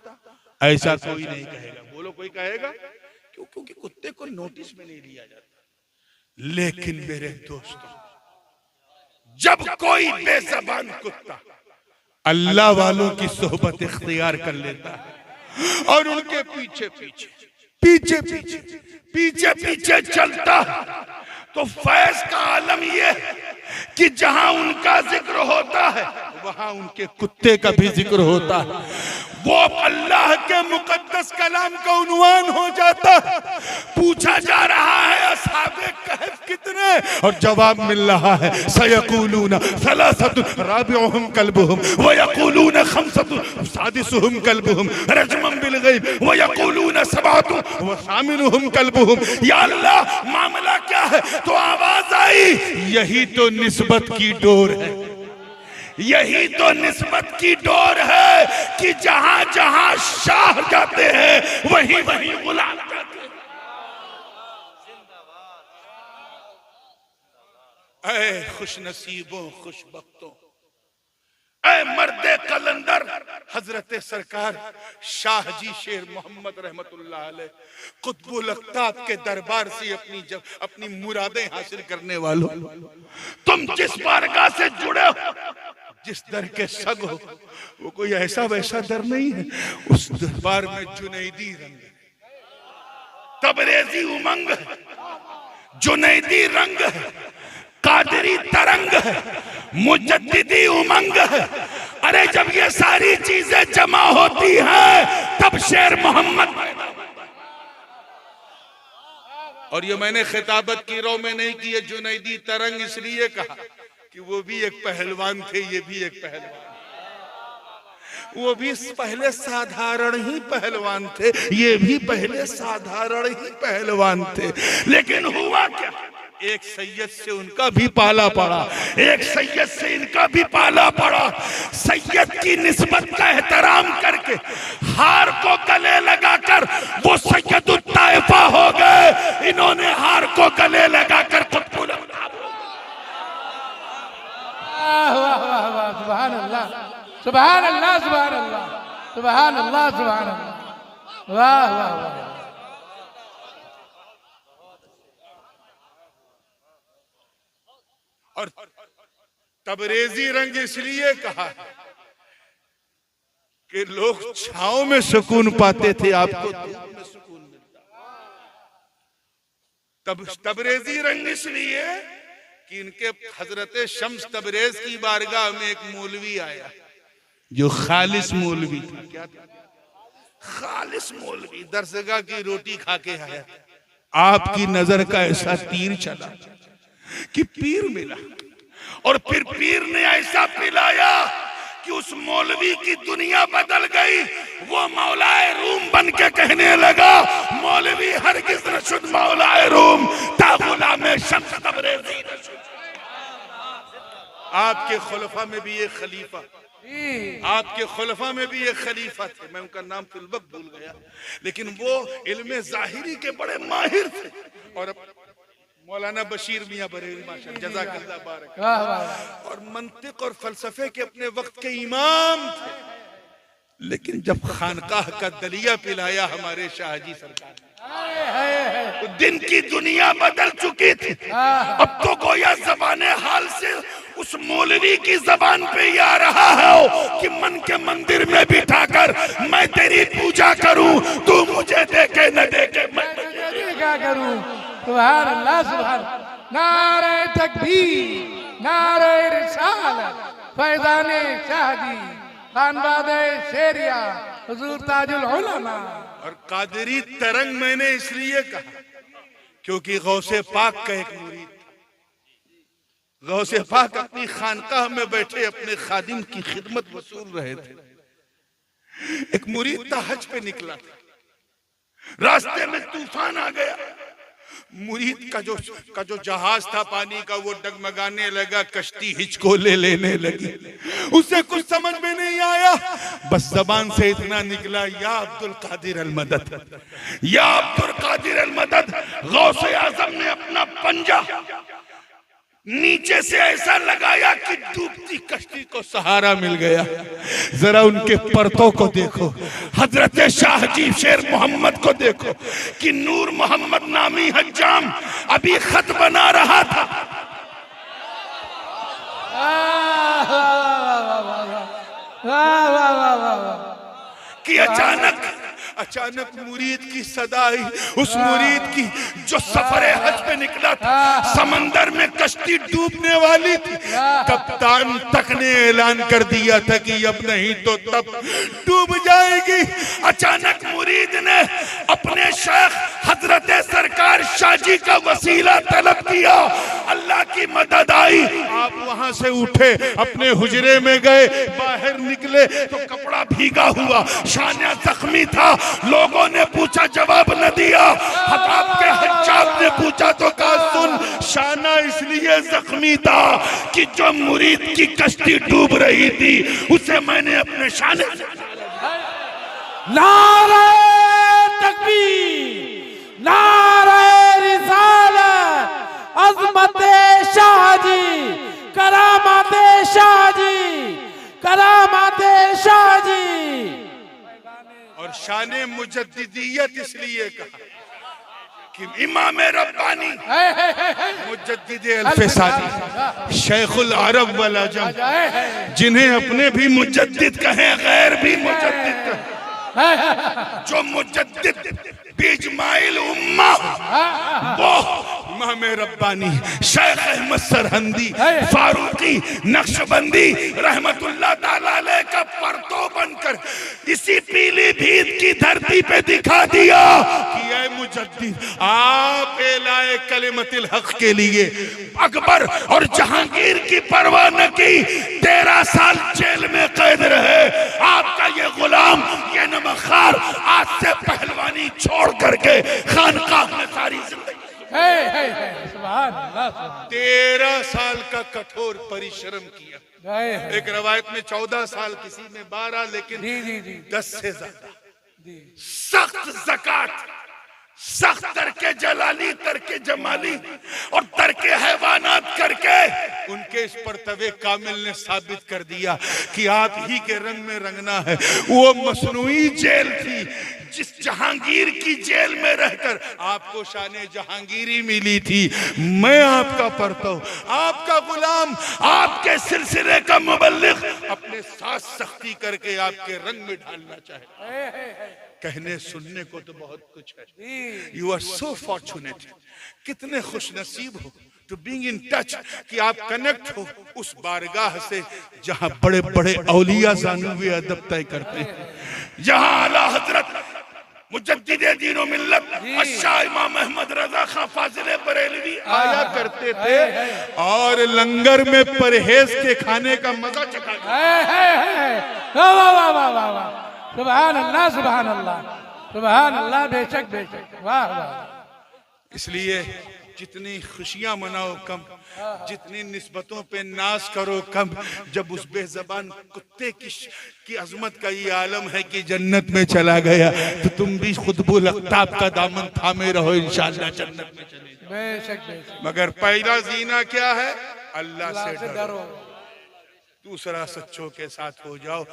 ऐसा कोई नहीं कहेगा। बोलो कोई कहेगा? क्यों? क्योंकि कुत्ते को नोटिस में नहीं लिया जाता। लेकिन मेरे दोस्तों, जब कोई बेज़बान कुत्ता अल्लाह वालों की सोहबत इख्तियार कर लेता है और उनके पीछे पीछे पीछे पीछे पीछे पीछे चलता है, तो फैज का आलम यह है कि जहां उनका जिक्र होता है वहां उनके कुत्ते का भी जिक्र होता है। वो अल्लाह के मुकद्दस कलाम का उन्वान हो जाता है। पूछा जा रहा है असहाबे कहफ कितने, और जवाब मिल रहा है सयकूलूना सलासतुन राबिउहुम कल्बुहुम व यकूलूना खमसतुन सादिसुहुम कल्बुहुम रजमन बिल गैब व यकूलूना सबअतुन व सामिनुहुम कल्बुहुम। या अल्लाह, मामला क्या है? तो आवाज आई, यही तो निस्बत की डोर है, यही तो निस्बत की डोर है कि जहां जहां शाह जाते हैं वहीं वहीं गुलाम जाते हैं। ऐ खुश नसीबों खुशबख्तों, ऐ मर्दे कलंदर, हजरत सरकार शाह जी शेर मोहम्मद रहमतुल्लाह अलैह कुतुबुल अक़ताब के दरबार से अपनी मुरादें हासिल करने वालों, तुम जिस बारगाह से जुड़े हो, जिस दर के सग हो, वो कोई ऐसा वैसा दर नहीं है। उस दरबार में जुनैदी रंग है, तबरेजी उमंग है, जुनैदी रंग है, कादरी तरंग है, मुजद्दिदी उमंग है। अरे जब ये सारी चीजें जमा होती हैं तब शेर मोहम्मद। और ये मैंने खिताबत की रो में नहीं की, जुनैदी तरंग इसलिए कहा कि वो भी एक पहलवान थे, ये भी एक पहलवान, वो भी पहले साधारण ही पहलवान थे, ये भी पहले साधारण ही पहलवान थे। लेकिन हुआ क्या, एक सैयद से उनका भी पाला पड़ा, एक सैयद से इनका भी पाला पड़ा। सैयद की निस्बत का एहतराम करके हार को गले लगाकर वो सैयदुत ताइफा हो गए। इन्होंने हार को गले लगाकर कुतुबुल अक़ताब। सुभान अल्लाह, सुभान अल्लाह, सुभान अल्लाह, सुभान अल्लाह, सुभान अल्लाह, वाह वाह वाह। और तबरेजी रंग इसलिए कहा कि लोग छांव में सुकून पाते थे, आपको धूप में सुकून मिलता। तबरेजी रंग इसलिए कि इनके हजरत शम्स तबरेज की बारगाह में एक मौलवी आया जो खालिस मौलवी था। क्या था? खालिस मौलवी। दरसगाह की रोटी खा के आया, आपकी नजर का ऐसा तीर चला कि पीर मिला, और फिर पीर ने ऐसा पिलाया कि उस मौलवी की दुनिया बदल गई। वो मौलाए रूम बन के कहने लगा, मौलवी हरगिज़ न शुद मौलाए रूम ता गुलाम शम्स तबरेज़ी न शुद। आपके खुलफा में भी एक खलीफा, आपके खुलफा में भी एक खलीफा थे, मैं उनका नाम फिल वक्त भूल गया, लेकिन वो इल्मे ज़ाहिरी के बड़े माहिर थे। और मौलाना बशीर मियां बरेली माशाअल्लाह जज़ाकल्लाह बारक, और मंतिक और फलसफे के अपने वक्त के इमाम थे। लेकिन जब खानकाह का दलिया पिलाया हमारे शाहजी सरकार, तो दिन की दुनिया बदल चुकी थी। अब तो गोया ज़बाने हाल से उस मौलवी की जबान पे ही आ रहा है कि मन के मंदिर में बिठाकर मैं तेरी पूजा करूं, तू मुझे देखे न देखे मैं क्या करूं। सुभान अल्लाह, सुभान। नारे तकबीर, नारे रिसालत, फैज़ाने शाहजी, खानवादे शेरिया, हुजूर ताजुल उलमा। और कादरी तरंग मैंने इसलिए कहा क्योंकि गौसे पाक का एक मुरीद, गौसे पाक अपनी खानकाह में बैठे अपने खादिम की खिदमत वसूल रहे थे। एक मुरीद था, हज पे निकला था, रास्ते में तूफान आ गया। मुरीद का जो जहाज था पानी का वो डगमगाने लगा, कश्ती हिचको लेने लगी। उसे कुछ समझ में नहीं आया, बस जबान से इतना निकला, या अब्दुल कादिर अल मदद, या अब्दुल कादिर अल मदद। गौसे आजम ने अपना पंजा नीचे से ऐसा लगाया कि डूबती कश्ती को सहारा मिल गया। जरा उनके परतों को देखो, हजरत शाहजी शेर मोहम्मद को देखो कि नूर मोहम्मद नामी हज्जाम अभी खत बना रहा था कि अचानक मुरीद की सदा आई। उस मुरीद की जो सफरे हज पे निकला था, समंदर में कश्ती डूबने वाली थी, कप्तान तक ने ऐलान कर दिया था कि अब नहीं तो तब डूब जाएगी। अचानक मुरीद ने अपने शेख हजरत सरकार शाहजी का वसीला तलब किया, अल्लाह की मदद आई। आप वहां से उठे, अपने हुजरे में गए, बाहर निकले तो कपड़ा भीगा हुआ, शाना जख्मी था। लोगों ने पूछा, जवाब न दिया। हताब के हज्जाब ने पूछा तो कहा, सुन, शाना इसलिए जख्मी था कि जो मुरीद की कश्ती डूब रही थी उसे मैंने अपने शाने से। नारे तकबीर, नारे रिसालत, अज़मत शाहजी, करामत शाहजी, करामत शाहजी। और शाने मुजद्दिदियत इसलिए कहा कि इमाम रब्बानी मुजद्दिद अल्फसानी शेखुल अरब वल अजम, जिन्हें अपने भी मुजद्दिद कहें, गैर भी मुजद्दिद कहें, जो मुजद्दिद बिजमाइल उम्मा वो इमाम रब्बानी शेख अहमद सरहंदी फारूकी नक्शबंदी रहमतुल्लाह ताला अलैह का परतो बनकर इसी पीलीभीत की धरती पे दिखा दिया कि ऐ मुजद्दिद, आप एलाए कलिमतिल हक के लिए अकबर और जहांगीर की परवाह न की, 13 साल जेल में कैद रहे। आपका ये गुलाम, ये नमखार आज से पहलवानी छोड़ करके खानकाह में सारी जिंदगी 13 साल का कठोर परिश्रम किया। एक रवायत में 14 साल, किसी में 12, लेकिन 10 से ज्यादा सख्त ज़कात, सख्त तरके जलाली, तरके जमाली और तरके हैवानात करके उनके इस परतवे कामिल ने साबित कर दिया कि आप ही के रंग में रंगना है। वो मसनूई जेल थी, जिस जहांगीर की जेल में रहकर आपको शाने जहांगीरी मिली थी। मैं आपका परतव, आपका गुलाम, आपके सिलसिले का मुबल्लिग अपने साथ सख्ती करके आपके रंग में ढालना चाहे। कहने सुनने को तो बहुत कुछ है। यू आर सो फॉर्चुनेट, कितने खुश नसीब हो टू बीइंग इन टच, कि आप कनेक्ट हो उस बारगाह से जहां बड़े बड़े औलिया ज़ानुवे अदब तय करते हैं, जहां आला हजरत मुजद्दिदे दीन और मिल्लत शाह इमाम अहमद रजा खां फाजिले बरेलवी आया करते थे और लंगर में परहेज के खाने का मजा चखा। सुभान अल्लाह, सुभान अल्लाह, सुभान अल्लाह, बेशक बेशक, वाह वाह। इसलिए जितनी खुशियां मनाओ कम, जितनी निस्बतों पे नाज करो कम। जब उस बेजबान कुत्ते की अजमत का ये आलम है कि जन्नत में चला गया, तो तुम भी खुतबुल अख्ताब का दामन थामे रहो, इंशाअल्लाह जन्नत में चले जाओ। बेशक बेशक। मगर पहला जीना क्या है? अल्लाह से डरो। दूसरा सच्चों के साथ हो जाओ।